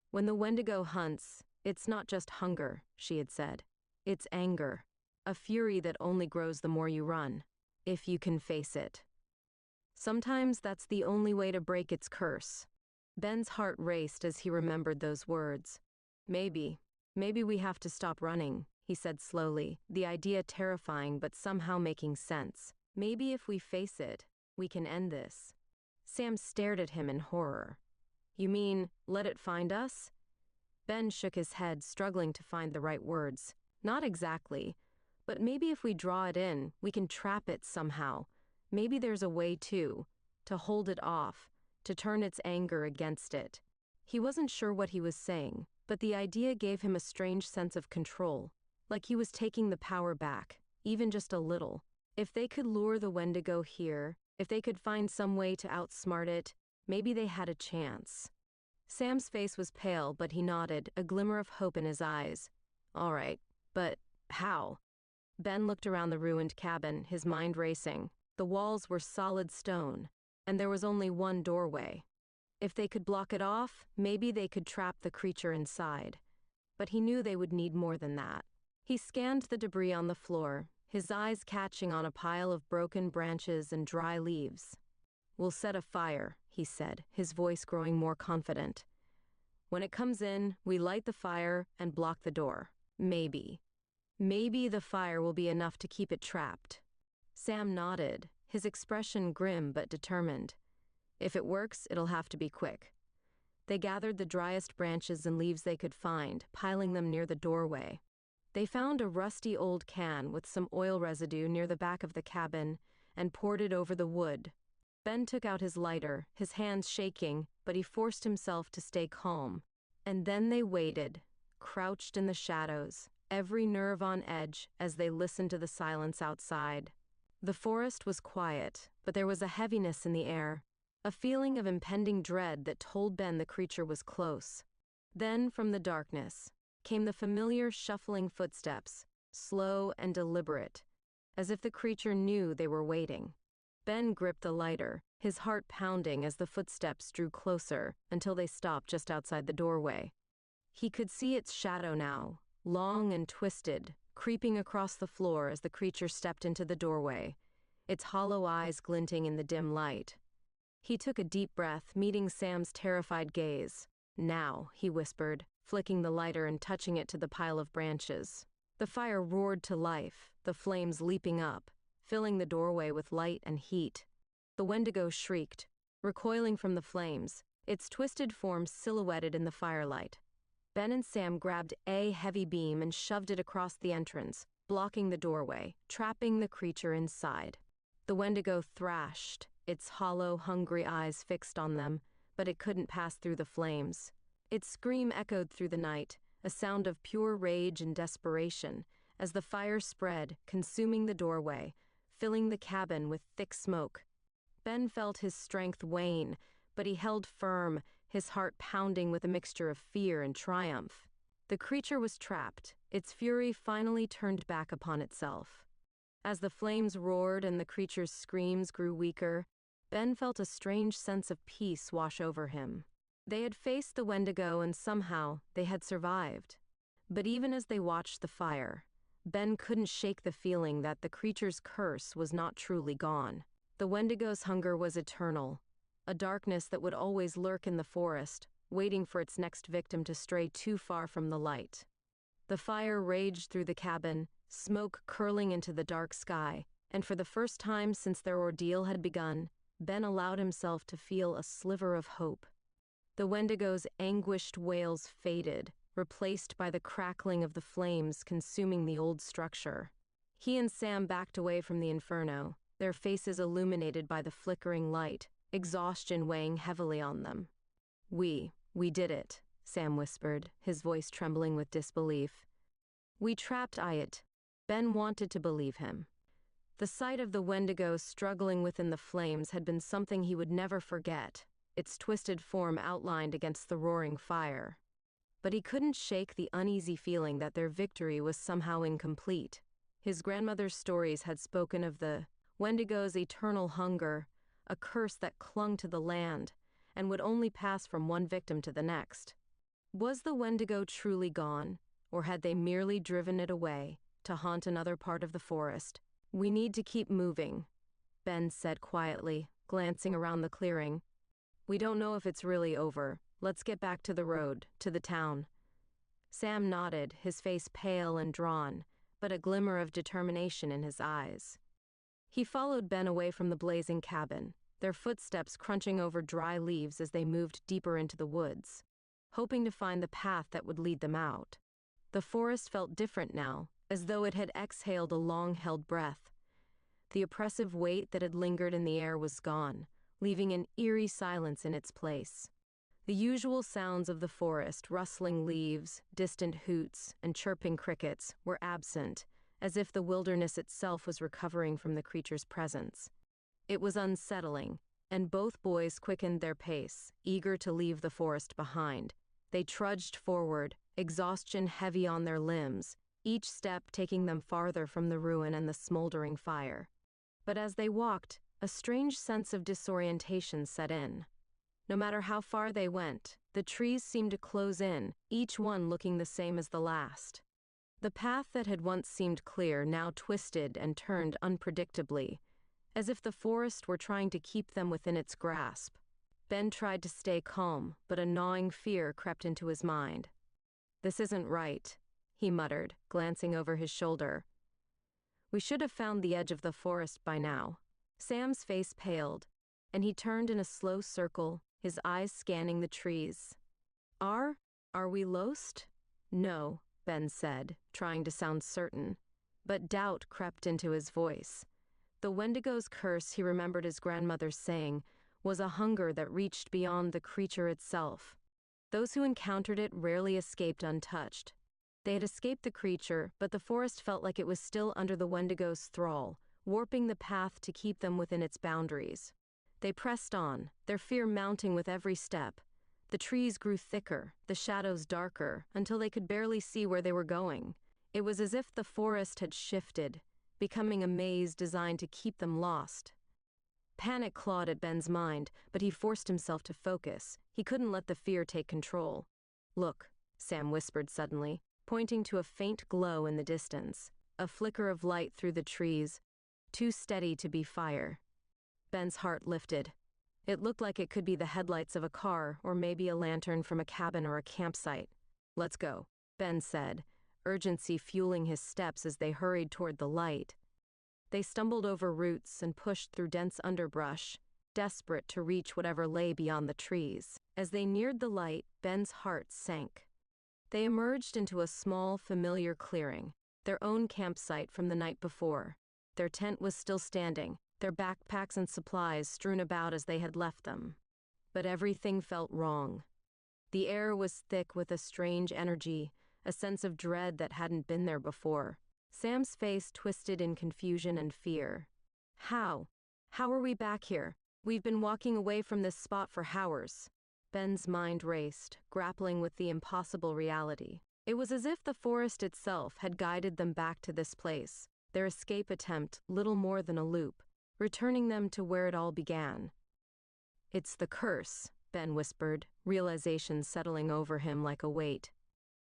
"When the Wendigo hunts, it's not just hunger," she had said. "It's anger, a fury that only grows the more you run, if you can face it. Sometimes that's the only way to break its curse." Ben's heart raced as he remembered those words. Maybe we have to stop running," he said slowly, the idea terrifying but somehow making sense. "Maybe if we face it, we can end this." Sam stared at him in horror. "You mean, let it find us?" Ben shook his head, struggling to find the right words. "Not exactly, but maybe if we draw it in, we can trap it somehow. Maybe there's a way to hold it off, to turn its anger against it." He wasn't sure what he was saying, but the idea gave him a strange sense of control, like he was taking the power back, even just a little. If they could lure the Wendigo here, if they could find some way to outsmart it, maybe they had a chance. Sam's face was pale, but he nodded, a glimmer of hope in his eyes. "All right, but how?" Ben looked around the ruined cabin, his mind racing. The walls were solid stone, and there was only one doorway. If they could block it off, maybe they could trap the creature inside. But he knew they would need more than that. He scanned the debris on the floor, his eyes catching on a pile of broken branches and dry leaves. "We'll set a fire," he said, his voice growing more confident. "When it comes in, we light the fire and block the door. Maybe the fire will be enough to keep it trapped." Sam nodded, his expression grim but determined. "If it works, it'll have to be quick." They gathered the driest branches and leaves they could find, piling them near the doorway. They found a rusty old can with some oil residue near the back of the cabin and poured it over the wood. Ben took out his lighter, his hands shaking, but he forced himself to stay calm. And then they waited, crouched in the shadows, every nerve on edge as they listened to the silence outside. The forest was quiet, but there was a heaviness in the air, a feeling of impending dread that told Ben the creature was close. Then, from the darkness, came the familiar shuffling footsteps, slow and deliberate, as if the creature knew they were waiting. Ben gripped the lighter, his heart pounding as the footsteps drew closer until they stopped just outside the doorway. He could see its shadow now, long and twisted, creeping across the floor as the creature stepped into the doorway, its hollow eyes glinting in the dim light. He took a deep breath, meeting Sam's terrified gaze. "Now," he whispered, flicking the lighter and touching it to the pile of branches. The fire roared to life, the flames leaping up, filling the doorway with light and heat. The Wendigo shrieked, recoiling from the flames, its twisted form silhouetted in the firelight. Ben and Sam grabbed a heavy beam and shoved it across the entrance, blocking the doorway, trapping the creature inside. The Wendigo thrashed, its hollow, hungry eyes fixed on them, but it couldn't pass through the flames. Its scream echoed through the night, a sound of pure rage and desperation, as the fire spread, consuming the doorway, filling the cabin with thick smoke. Ben felt his strength wane, but he held firm, his heart pounding with a mixture of fear and triumph. The creature was trapped, its fury finally turned back upon itself. As the flames roared and the creature's screams grew weaker, Ben felt a strange sense of peace wash over him. They had faced the Wendigo and somehow they had survived. But even as they watched the fire, Ben couldn't shake the feeling that the creature's curse was not truly gone. The Wendigo's hunger was eternal, a darkness that would always lurk in the forest, waiting for its next victim to stray too far from the light. The fire raged through the cabin, smoke curling into the dark sky, and for the first time since their ordeal had begun, Ben allowed himself to feel a sliver of hope. The Wendigo's anguished wails faded, replaced by the crackling of the flames consuming the old structure. He and Sam backed away from the inferno, their faces illuminated by the flickering light, exhaustion weighing heavily on them. We did it," Sam whispered, his voice trembling with disbelief. "We trapped Ayat." Ben wanted to believe him. The sight of the Wendigo struggling within the flames had been something he would never forget, its twisted form outlined against the roaring fire. But he couldn't shake the uneasy feeling that their victory was somehow incomplete. His grandmother's stories had spoken of the Wendigo's eternal hunger, a curse that clung to the land and would only pass from one victim to the next. Was the Wendigo truly gone, or had they merely driven it away to haunt another part of the forest? "We need to keep moving," Ben said quietly, glancing around the clearing. "We don't know if it's really over. Let's get back to the road, to the town." Sam nodded, his face pale and drawn, but a glimmer of determination in his eyes. He followed Ben away from the blazing cabin, their footsteps crunching over dry leaves as they moved deeper into the woods, hoping to find the path that would lead them out. The forest felt different now, as though it had exhaled a long-held breath. The oppressive weight that had lingered in the air was gone, leaving an eerie silence in its place. The usual sounds of the forest, rustling leaves, distant hoots, and chirping crickets, were absent, as if the wilderness itself was recovering from the creature's presence. It was unsettling, and both boys quickened their pace, eager to leave the forest behind. They trudged forward, exhaustion heavy on their limbs, each step taking them farther from the ruin and the smoldering fire. But as they walked, a strange sense of disorientation set in. No matter how far they went, the trees seemed to close in, each one looking the same as the last. The path that had once seemed clear now twisted and turned unpredictably, as if the forest were trying to keep them within its grasp. Ben tried to stay calm, but a gnawing fear crept into his mind. "This isn't right," he muttered, glancing over his shoulder. "We should have found the edge of the forest by now." Sam's face paled, and he turned in a slow circle, his eyes scanning the trees. Are we lost?" "No," Ben said, trying to sound certain. But doubt crept into his voice. The Wendigo's curse, he remembered his grandmother's saying, was a hunger that reached beyond the creature itself. Those who encountered it rarely escaped untouched. They had escaped the creature, but the forest felt like it was still under the Wendigo's thrall, warping the path to keep them within its boundaries. They pressed on, their fear mounting with every step. The trees grew thicker, the shadows darker, until they could barely see where they were going. It was as if the forest had shifted, becoming a maze designed to keep them lost. Panic clawed at Ben's mind, but he forced himself to focus. He couldn't let the fear take control. "Look," Sam whispered suddenly, pointing to a faint glow in the distance, a flicker of light through the trees, too steady to be fire. Ben's heart lifted. It looked like it could be the headlights of a car or maybe a lantern from a cabin or a campsite. "Let's go," Ben said, urgency fueling his steps as they hurried toward the light. They stumbled over roots and pushed through dense underbrush, desperate to reach whatever lay beyond the trees. As they neared the light, Ben's heart sank. They emerged into a small, familiar clearing, their own campsite from the night before. Their tent was still standing, their backpacks and supplies strewn about as they had left them. But everything felt wrong. The air was thick with a strange energy, a sense of dread that hadn't been there before. Sam's face twisted in confusion and fear. How? How are we back here? We've been walking away from this spot for hours." Ben's mind raced, grappling with the impossible reality. It was as if the forest itself had guided them back to this place, their escape attempt little more than a loop, returning them to where it all began. "It's the curse," Ben whispered, realization settling over him like a weight.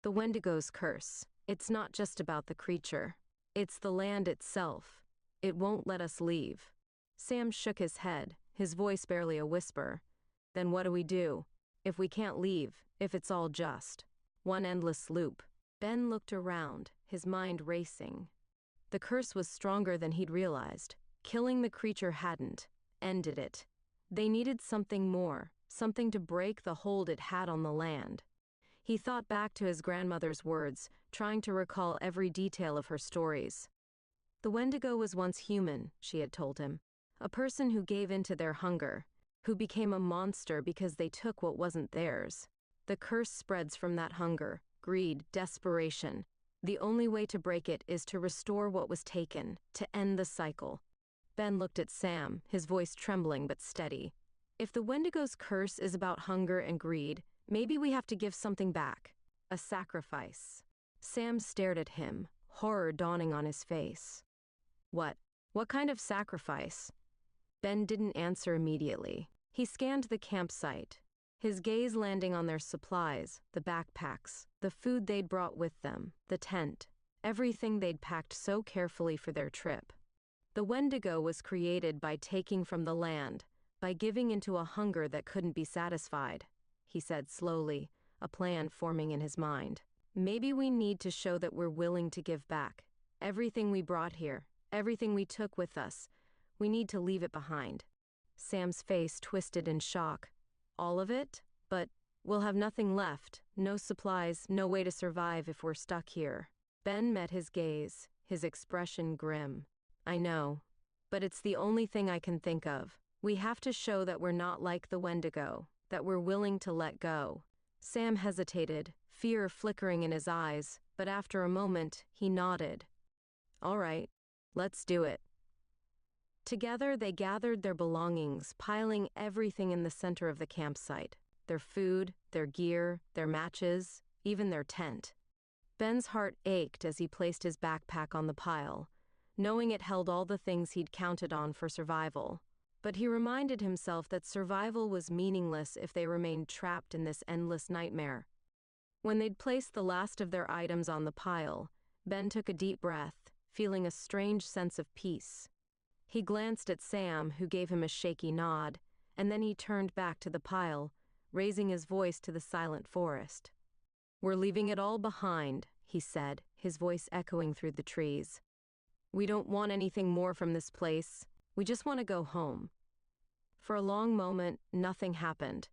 "The Wendigo's curse. It's not just about the creature. It's the land itself. It won't let us leave." Sam shook his head, his voice barely a whisper. "Then what do we do? If we can't leave, if it's all just one endless loop?" Ben looked around, his mind racing. The curse was stronger than he'd realized. Killing the creature hadn't ended it. They needed something more, something to break the hold it had on the land. He thought back to his grandmother's words, trying to recall every detail of her stories. The Wendigo was once human, she had told him, a person who gave in to their hunger, who became a monster because they took what wasn't theirs. The curse spreads from that hunger, greed, desperation. The only way to break it is to restore what was taken, to end the cycle. Ben looked at Sam, his voice trembling but steady. "If the Wendigo's curse is about hunger and greed, maybe we have to give something back. A sacrifice." Sam stared at him, horror dawning on his face. "What? What kind of sacrifice?" Ben didn't answer immediately. He scanned the campsite, his gaze landing on their supplies, the backpacks, the food they'd brought with them, the tent, everything they'd packed so carefully for their trip. The Wendigo was created by taking from the land, by giving into a hunger that couldn't be satisfied, he said slowly, a plan forming in his mind. "Maybe we need to show that we're willing to give back. Everything we brought here, everything we took with us, we need to leave it behind." Sam's face twisted in shock. "All of it? But we'll have nothing left, no supplies, no way to survive if we're stuck here." Ben met his gaze, his expression grim. "I know, but it's the only thing I can think of. We have to show that we're not like the Wendigo, that we're willing to let go." Sam hesitated, fear flickering in his eyes, but after a moment, he nodded. "All right, let's do it." Together, they gathered their belongings, piling everything in the center of the campsite. Their food, their gear, their matches, even their tent. Ben's heart ached as he placed his backpack on the pile, knowing it held all the things he'd counted on for survival. But he reminded himself that survival was meaningless if they remained trapped in this endless nightmare. When they'd placed the last of their items on the pile, Ben took a deep breath, feeling a strange sense of peace. He glanced at Sam, who gave him a shaky nod, and then he turned back to the pile, raising his voice to the silent forest. "We're leaving it all behind," he said, his voice echoing through the trees. "We don't want anything more from this place. We just want to go home." For a long moment, nothing happened.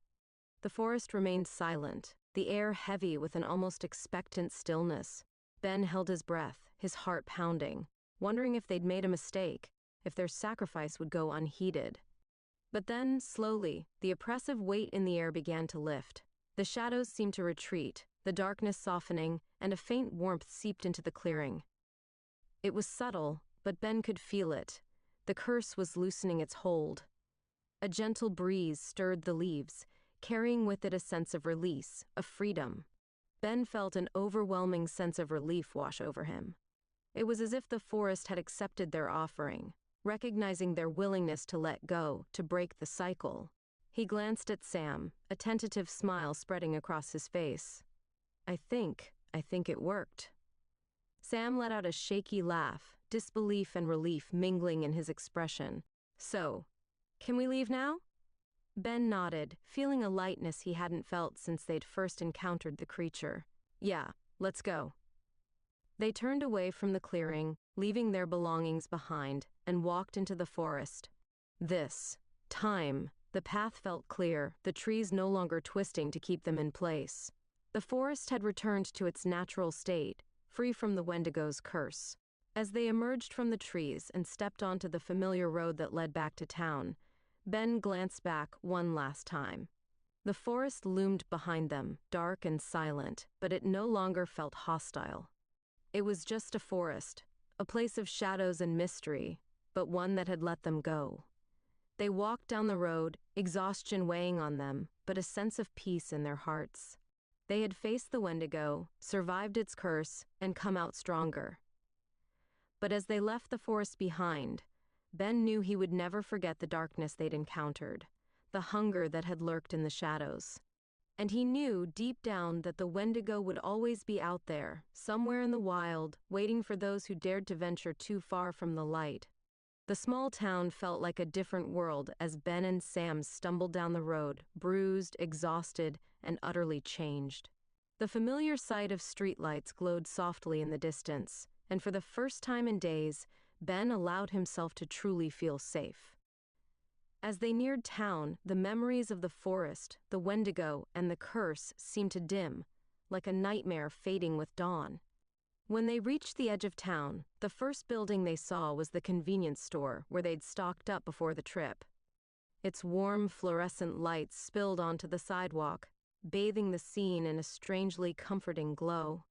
The forest remained silent, the air heavy with an almost expectant stillness. Ben held his breath, his heart pounding, wondering if they'd made a mistake, if their sacrifice would go unheeded. But then, slowly, the oppressive weight in the air began to lift. The shadows seemed to retreat, the darkness softening, and a faint warmth seeped into the clearing. It was subtle, but Ben could feel it. The curse was loosening its hold. A gentle breeze stirred the leaves, carrying with it a sense of release, of freedom. Ben felt an overwhelming sense of relief wash over him. It was as if the forest had accepted their offering, recognizing their willingness to let go, to break the cycle. He glanced at Sam, a tentative smile spreading across his face. I think it worked." Sam let out a shaky laugh, disbelief and relief mingling in his expression. "So, can we leave now?" Ben nodded, feeling a lightness he hadn't felt since they'd first encountered the creature. "Yeah, let's go." They turned away from the clearing, leaving their belongings behind, and walked into the forest. Time. The path felt clear, the trees no longer twisting to keep them in place. The forest had returned to its natural state, free from the Wendigo's curse. As they emerged from the trees and stepped onto the familiar road that led back to town, Ben glanced back one last time. The forest loomed behind them, dark and silent, but it no longer felt hostile. It was just a forest, a place of shadows and mystery, but one that had let them go. They walked down the road, exhaustion weighing on them, but a sense of peace in their hearts. They had faced the Wendigo, survived its curse, and come out stronger. But as they left the forest behind, Ben knew he would never forget the darkness they'd encountered, the hunger that had lurked in the shadows. And he knew deep down that the Wendigo would always be out there, somewhere in the wild, waiting for those who dared to venture too far from the light. The small town felt like a different world as Ben and Sam stumbled down the road, bruised, exhausted, and utterly changed. The familiar sight of streetlights glowed softly in the distance, and for the first time in days, Ben allowed himself to truly feel safe. As they neared town, the memories of the forest, the Wendigo, and the curse seemed to dim, like a nightmare fading with dawn. When they reached the edge of town, the first building they saw was the convenience store where they'd stocked up before the trip. Its warm, fluorescent lights spilled onto the sidewalk, bathing the scene in a strangely comforting glow.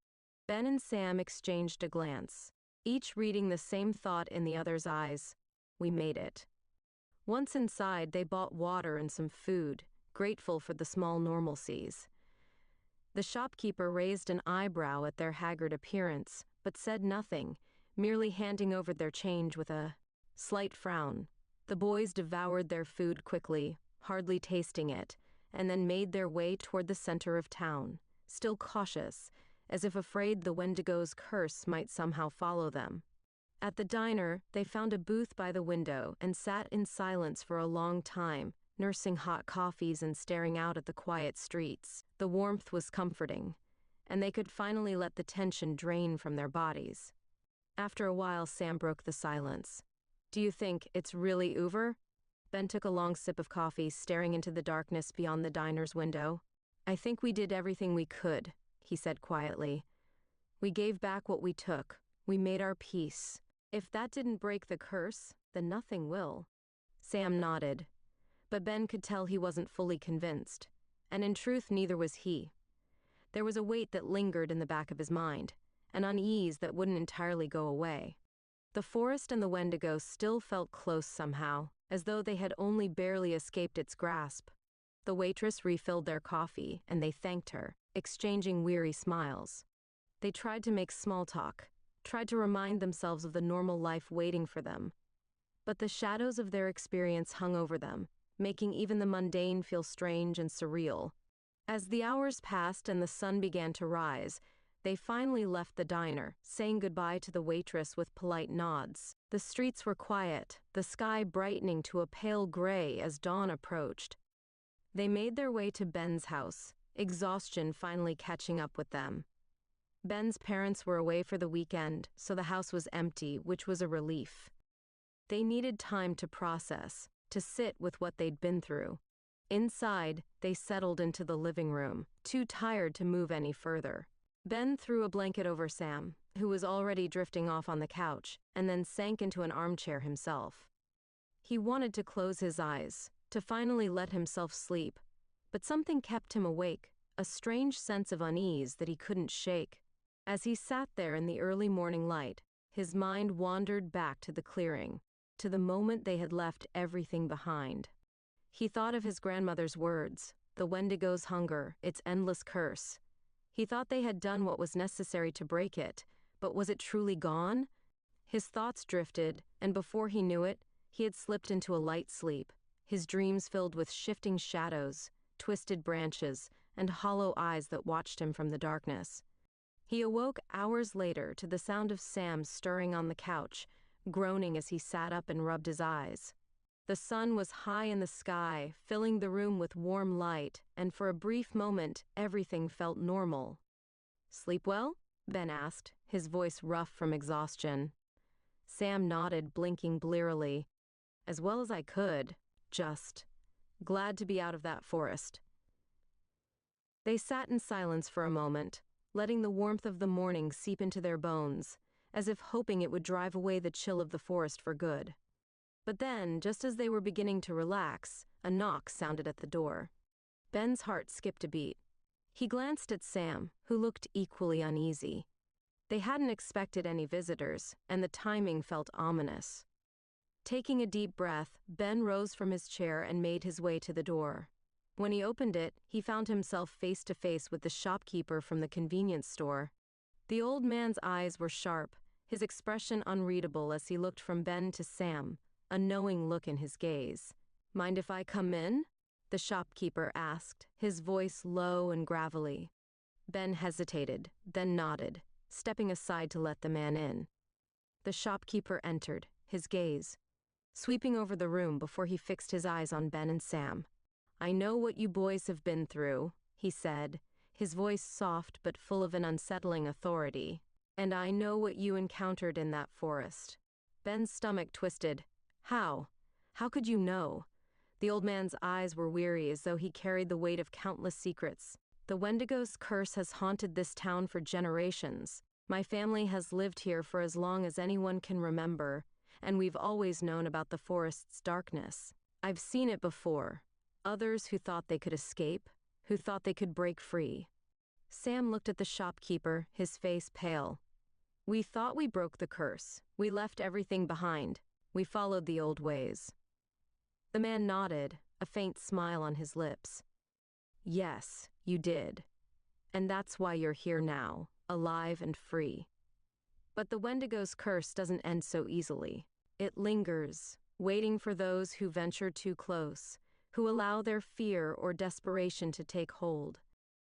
Ben and Sam exchanged a glance, each reading the same thought in the other's eyes. We made it. Once inside, they bought water and some food, grateful for the small normalcies. The shopkeeper raised an eyebrow at their haggard appearance, but said nothing, merely handing over their change with a slight frown. The boys devoured their food quickly, hardly tasting it, and then made their way toward the center of town, still cautious, as if afraid the Wendigo's curse might somehow follow them. At the diner, they found a booth by the window and sat in silence for a long time, nursing hot coffees and staring out at the quiet streets. The warmth was comforting, and they could finally let the tension drain from their bodies. After a while, Sam broke the silence. "Do you think it's really over?" Ben took a long sip of coffee, staring into the darkness beyond the diner's window. "I think we did everything we could," he said quietly. "We gave back what we took. We made our peace. If that didn't break the curse, then nothing will." Sam nodded, but Ben could tell he wasn't fully convinced, and in truth neither was he. There was a weight that lingered in the back of his mind, an unease that wouldn't entirely go away. The forest and the Wendigo still felt close somehow, as though they had only barely escaped its grasp. The waitress refilled their coffee, and they thanked her, exchanging weary smiles. They tried to make small talk, tried to remind themselves of the normal life waiting for them. But the shadows of their experience hung over them, making even the mundane feel strange and surreal. As the hours passed and the sun began to rise, they finally left the diner, saying goodbye to the waitress with polite nods. The streets were quiet, the sky brightening to a pale gray as dawn approached. They made their way to Ben's house, exhaustion finally catching up with them. Ben's parents were away for the weekend, so the house was empty, which was a relief. They needed time to process, to sit with what they'd been through. Inside, they settled into the living room, too tired to move any further. Ben threw a blanket over Sam, who was already drifting off on the couch, and then sank into an armchair himself. He wanted to close his eyes, to finally let himself sleep, but something kept him awake, a strange sense of unease that he couldn't shake. As he sat there in the early morning light, his mind wandered back to the clearing, to the moment they had left everything behind. He thought of his grandmother's words, the Wendigo's hunger, its endless curse. He thought they had done what was necessary to break it, but was it truly gone? His thoughts drifted, and before he knew it, he had slipped into a light sleep, his dreams filled with shifting shadows, twisted branches, and hollow eyes that watched him from the darkness. He awoke hours later to the sound of Sam stirring on the couch, groaning as he sat up and rubbed his eyes. The sun was high in the sky, filling the room with warm light, and for a brief moment, everything felt normal. "Sleep well?" Ben asked, his voice rough from exhaustion. Sam nodded, blinking blearily. "As well as I could, just glad to be out of that forest." They sat in silence for a moment, letting the warmth of the morning seep into their bones, as if hoping it would drive away the chill of the forest for good. But then, just as they were beginning to relax, a knock sounded at the door. Ben's heart skipped a beat. He glanced at Sam, who looked equally uneasy. They hadn't expected any visitors, and the timing felt ominous. Taking a deep breath, Ben rose from his chair and made his way to the door. When he opened it, he found himself face to face with the shopkeeper from the convenience store. The old man's eyes were sharp, his expression unreadable as he looked from Ben to Sam, a knowing look in his gaze. "Mind if I come in?" the shopkeeper asked, his voice low and gravelly. Ben hesitated, then nodded, stepping aside to let the man in. The shopkeeper entered, his gaze sweeping over the room before he fixed his eyes on Ben and Sam. "I know what you boys have been through," he said, his voice soft but full of an unsettling authority. "And I know what you encountered in that forest." Ben's stomach twisted. How? How could you know? The old man's eyes were weary as though he carried the weight of countless secrets. "The Wendigo's curse has haunted this town for generations. My family has lived here for as long as anyone can remember, and we've always known about the forest's darkness. I've seen it before. Others who thought they could escape, who thought they could break free." Sam looked at the shopkeeper, his face pale. "We thought we broke the curse. We left everything behind. We followed the old ways." The man nodded, a faint smile on his lips. "Yes, you did. And that's why you're here now, alive and free. But the Wendigo's curse doesn't end so easily. It lingers, waiting for those who venture too close, who allow their fear or desperation to take hold."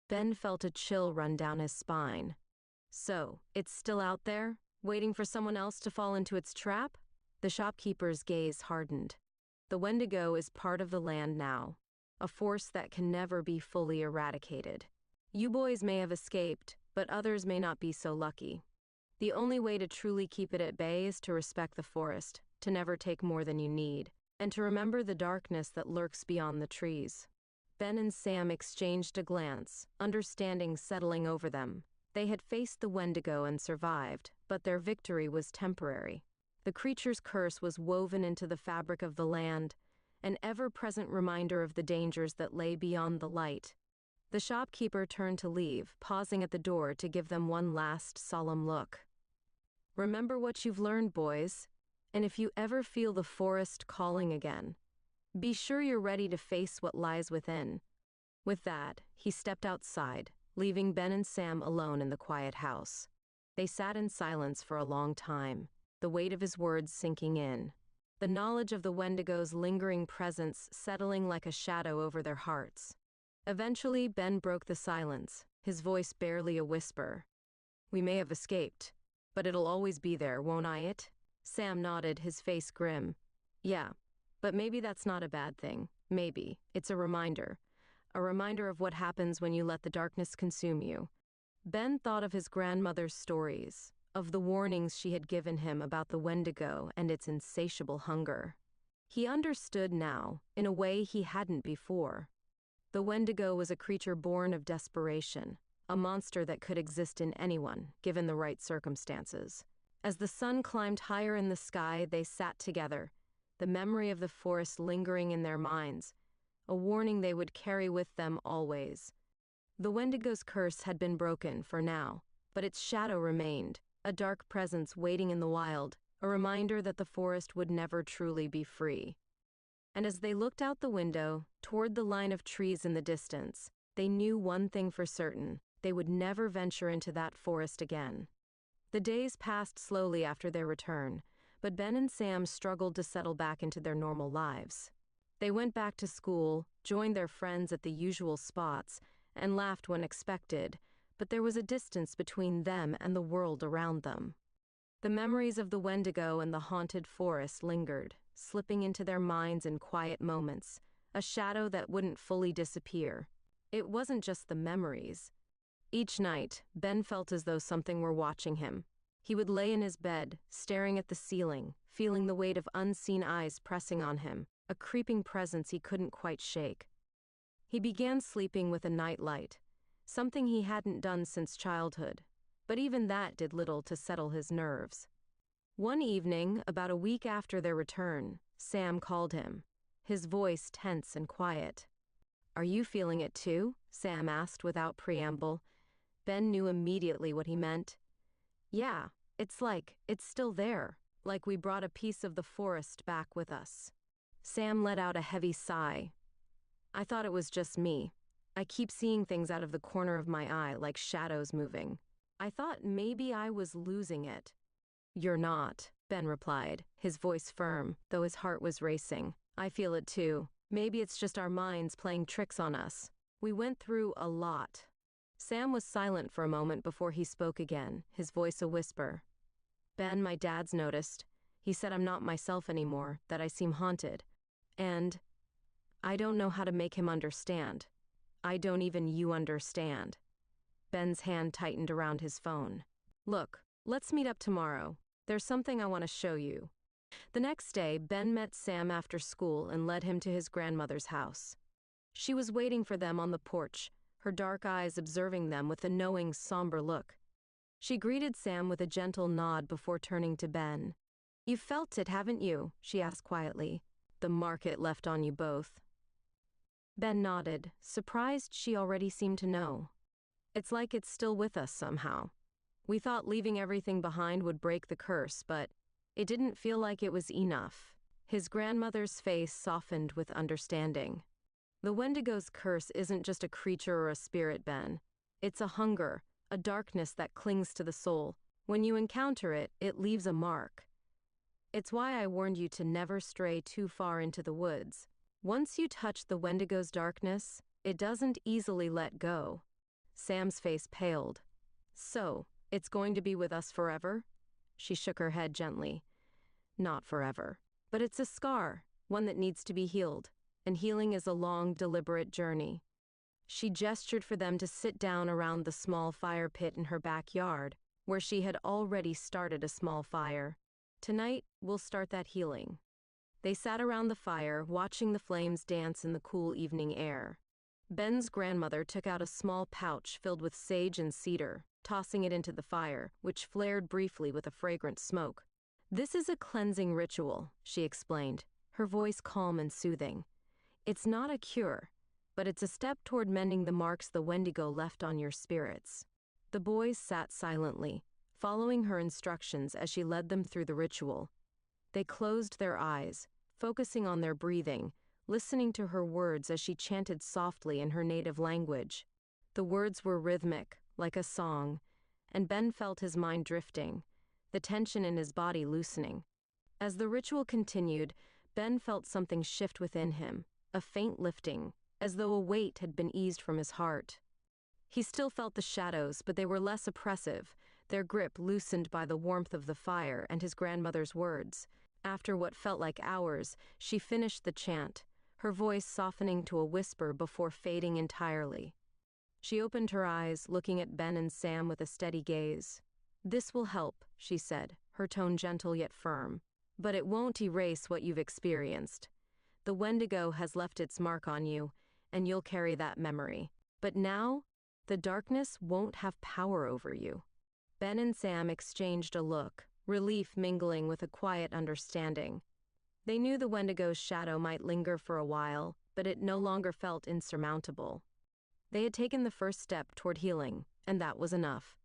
Ben felt a chill run down his spine. "So, it's still out there, waiting for someone else to fall into its trap?" The shopkeeper's gaze hardened. "The Wendigo is part of the land now, a force that can never be fully eradicated. You boys may have escaped, but others may not be so lucky. The only way to truly keep it at bay is to respect the forest, to never take more than you need, and to remember the darkness that lurks beyond the trees." Ben and Sam exchanged a glance, understanding settling over them. They had faced the Wendigo and survived, but their victory was temporary. The creature's curse was woven into the fabric of the land, an ever-present reminder of the dangers that lay beyond the light. The shopkeeper turned to leave, pausing at the door to give them one last solemn look. "Remember what you've learned, boys, and if you ever feel the forest calling again, be sure you're ready to face what lies within." With that, he stepped outside, leaving Ben and Sam alone in the quiet house. They sat in silence for a long time, the weight of his words sinking in, the knowledge of the Wendigo's lingering presence settling like a shadow over their hearts. Eventually, Ben broke the silence, his voice barely a whisper. "We may have escaped, but it'll always be there, won't it?" Sam nodded, his face grim. "Yeah, but maybe that's not a bad thing. Maybe. It's a reminder of what happens when you let the darkness consume you." Ben thought of his grandmother's stories, of the warnings she had given him about the Wendigo and its insatiable hunger. He understood now, in a way he hadn't before. The Wendigo was a creature born of desperation, a monster that could exist in anyone, given the right circumstances. As the sun climbed higher in the sky, they sat together, the memory of the forest lingering in their minds, a warning they would carry with them always. The Wendigo's curse had been broken for now, but its shadow remained, a dark presence waiting in the wild, a reminder that the forest would never truly be free. And as they looked out the window, toward the line of trees in the distance, they knew one thing for certain: they would never venture into that forest again. The days passed slowly after their return, but Ben and Sam struggled to settle back into their normal lives. They went back to school, joined their friends at the usual spots, and laughed when expected, but there was a distance between them and the world around them. The memories of the Wendigo and the haunted forest lingered, slipping into their minds in quiet moments, a shadow that wouldn't fully disappear. It wasn't just the memories. Each night, Ben felt as though something were watching him. He would lay in his bed, staring at the ceiling, feeling the weight of unseen eyes pressing on him, a creeping presence he couldn't quite shake. He began sleeping with a nightlight, something he hadn't done since childhood, but even that did little to settle his nerves. One evening, about a week after their return, Sam called him, his voice tense and quiet. "Are you feeling it too?" Sam asked without preamble. Ben knew immediately what he meant. "Yeah, it's still there, like we brought a piece of the forest back with us." Sam let out a heavy sigh. "I thought it was just me. I keep seeing things out of the corner of my eye, like shadows moving. I thought maybe I was losing it." "You're not," Ben replied, his voice firm, though his heart was racing. "I feel it too. Maybe it's just our minds playing tricks on us. We went through a lot." Sam was silent for a moment before he spoke again, his voice a whisper. "Ben, my dad's noticed. He said I'm not myself anymore, that I seem haunted. And I don't know how to make him understand. I don't even you understand." Ben's hand tightened around his phone. "Look, let's meet up tomorrow. There's something I want to show you." The next day, Ben met Sam after school and led him to his grandmother's house. She was waiting for them on the porch, her dark eyes observing them with a knowing, somber look. She greeted Sam with a gentle nod before turning to Ben. "You've felt it, haven't you?" she asked quietly. "The mark it left on you both." Ben nodded, surprised she already seemed to know. "It's like it's still with us somehow. We thought leaving everything behind would break the curse, but it didn't feel like it was enough." His grandmother's face softened with understanding. "The Wendigo's curse isn't just a creature or a spirit, Ben. It's a hunger, a darkness that clings to the soul. When you encounter it, it leaves a mark. It's why I warned you to never stray too far into the woods. Once you touch the Wendigo's darkness, it doesn't easily let go." Sam's face paled. "So, it's going to be with us forever?" She shook her head gently. "Not forever. But it's a scar, one that needs to be healed. And healing is a long, deliberate journey." She gestured for them to sit down around the small fire pit in her backyard, where she had already started a small fire. "Tonight, we'll start that healing." They sat around the fire, watching the flames dance in the cool evening air. Ben's grandmother took out a small pouch filled with sage and cedar, tossing it into the fire, which flared briefly with a fragrant smoke. "This is a cleansing ritual," she explained, her voice calm and soothing. "It's not a cure, but it's a step toward mending the marks the Wendigo left on your spirits." The boys sat silently, following her instructions as she led them through the ritual. They closed their eyes, focusing on their breathing, listening to her words as she chanted softly in her native language. The words were rhythmic, like a song, and Ben felt his mind drifting, the tension in his body loosening. As the ritual continued, Ben felt something shift within him, a faint lifting, as though a weight had been eased from his heart. He still felt the shadows, but they were less oppressive, their grip loosened by the warmth of the fire and his grandmother's words. After what felt like hours, she finished the chant, her voice softening to a whisper before fading entirely. She opened her eyes, looking at Ben and Sam with a steady gaze. "This will help," she said, her tone gentle yet firm. But it won't erase what you've experienced. The Wendigo has left its mark on you, and you'll carry that memory. But now, the darkness won't have power over you." Ben and Sam exchanged a look, relief mingling with a quiet understanding. They knew the Wendigo's shadow might linger for a while, but it no longer felt insurmountable. They had taken the first step toward healing, and that was enough.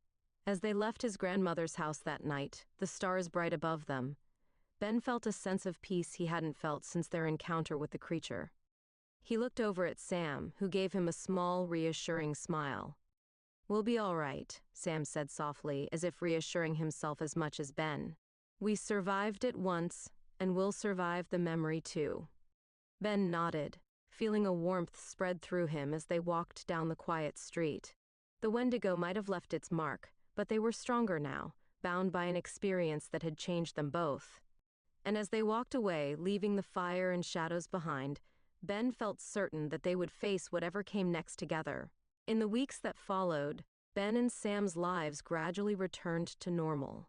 As they left his grandmother's house that night, the stars bright above them, Ben felt a sense of peace he hadn't felt since their encounter with the creature. He looked over at Sam, who gave him a small, reassuring smile. "We'll be all right," Sam said softly, as if reassuring himself as much as Ben. "We survived it once, and we'll survive the memory too." Ben nodded, feeling a warmth spread through him as they walked down the quiet street. The Wendigo might have left its mark, but they were stronger now, bound by an experience that had changed them both. And as they walked away, leaving the fire and shadows behind, Ben felt certain that they would face whatever came next together. In the weeks that followed, Ben and Sam's lives gradually returned to normal.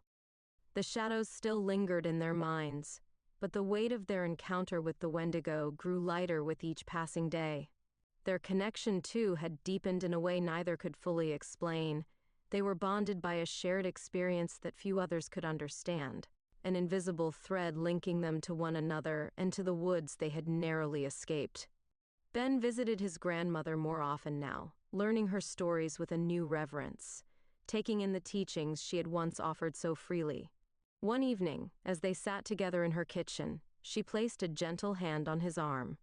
The shadows still lingered in their minds, but the weight of their encounter with the Wendigo grew lighter with each passing day. Their connection, too, had deepened in a way neither could fully explain. They were bonded by a shared experience that few others could understand, an invisible thread linking them to one another and to the woods they had narrowly escaped. Ben visited his grandmother more often now, learning her stories with a new reverence, taking in the teachings she had once offered so freely. One evening, as they sat together in her kitchen, she placed a gentle hand on his arm.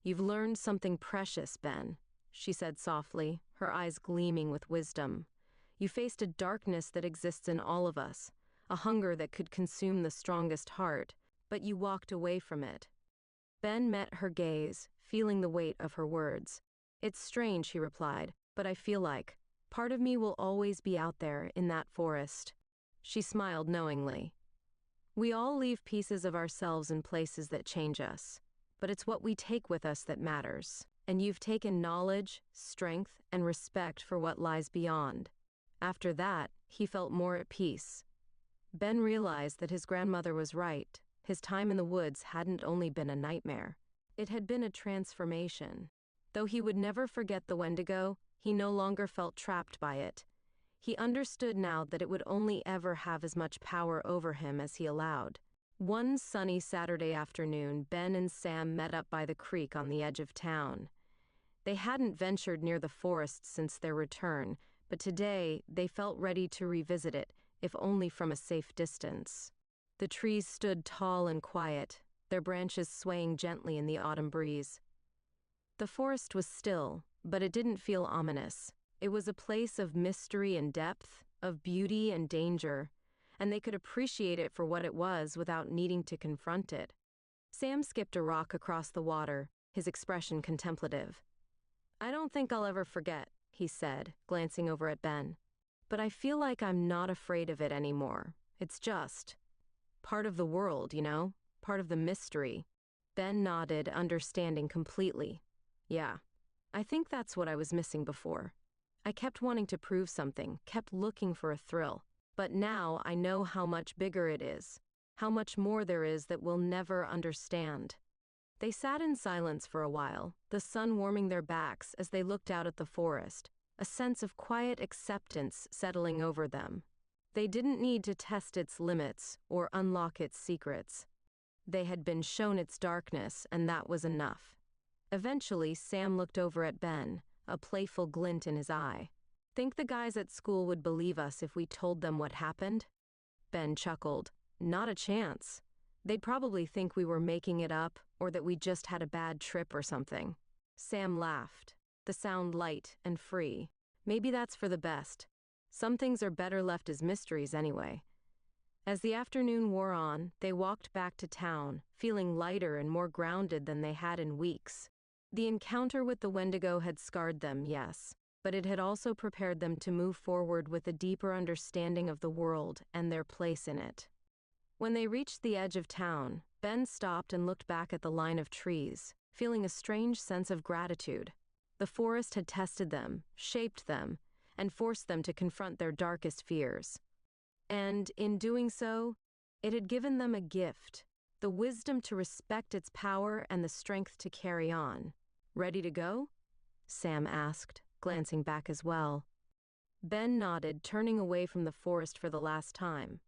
"You've learned something precious, Ben," she said softly, her eyes gleaming with wisdom. "You faced a darkness that exists in all of us, a hunger that could consume the strongest heart, but you walked away from it." Ben met her gaze, feeling the weight of her words. "It's strange," he replied, "but I feel like part of me will always be out there in that forest." She smiled knowingly. "We all leave pieces of ourselves in places that change us, but it's what we take with us that matters. And you've taken knowledge, strength, and respect for what lies beyond." After that, he felt more at peace. Ben realized that his grandmother was right. His time in the woods hadn't only been a nightmare. It had been a transformation. Though he would never forget the Wendigo, he no longer felt trapped by it. He understood now that it would only ever have as much power over him as he allowed. One sunny Saturday afternoon, Ben and Sam met up by the creek on the edge of town. They hadn't ventured near the forest since their return, but today they felt ready to revisit it, if only from a safe distance. The trees stood tall and quiet, their branches swaying gently in the autumn breeze. The forest was still, but it didn't feel ominous. It was a place of mystery and depth, of beauty and danger, and they could appreciate it for what it was without needing to confront it. Sam skipped a rock across the water, his expression contemplative. "I don't think I'll ever forget," he said, glancing over at Ben. "But I feel like I'm not afraid of it anymore. It's just part of the world, you know? Part of the mystery." Ben nodded, understanding completely. "Yeah, I think that's what I was missing before. I kept wanting to prove something, kept looking for a thrill. But now I know how much bigger it is, how much more there is that we'll never understand." They sat in silence for a while, the sun warming their backs as they looked out at the forest, a sense of quiet acceptance settling over them. They didn't need to test its limits or unlock its secrets. They had been shown its darkness, and that was enough. Eventually, Sam looked over at Ben, a playful glint in his eye. "Think the guys at school would believe us if we told them what happened?" Ben chuckled. "Not a chance. They'd probably think we were making it up or that we just had a bad trip or something." Sam laughed, the sound light and free. "Maybe that's for the best. Some things are better left as mysteries anyway." As the afternoon wore on, they walked back to town, feeling lighter and more grounded than they had in weeks. The encounter with the Wendigo had scarred them, yes, but it had also prepared them to move forward with a deeper understanding of the world and their place in it. When they reached the edge of town, Ben stopped and looked back at the line of trees, feeling a strange sense of gratitude. The forest had tested them, shaped them, and forced them to confront their darkest fears. And in doing so, It had given them a gift, the wisdom to respect its power and the strength to carry on. Ready to go? Sam asked, glancing back as well. Ben nodded, turning away from the forest for the last time.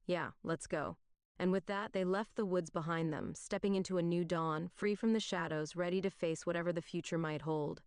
Yeah, let's go. And with that, they left the woods behind them, stepping into a new dawn, free from the shadows, ready to face whatever the future might hold.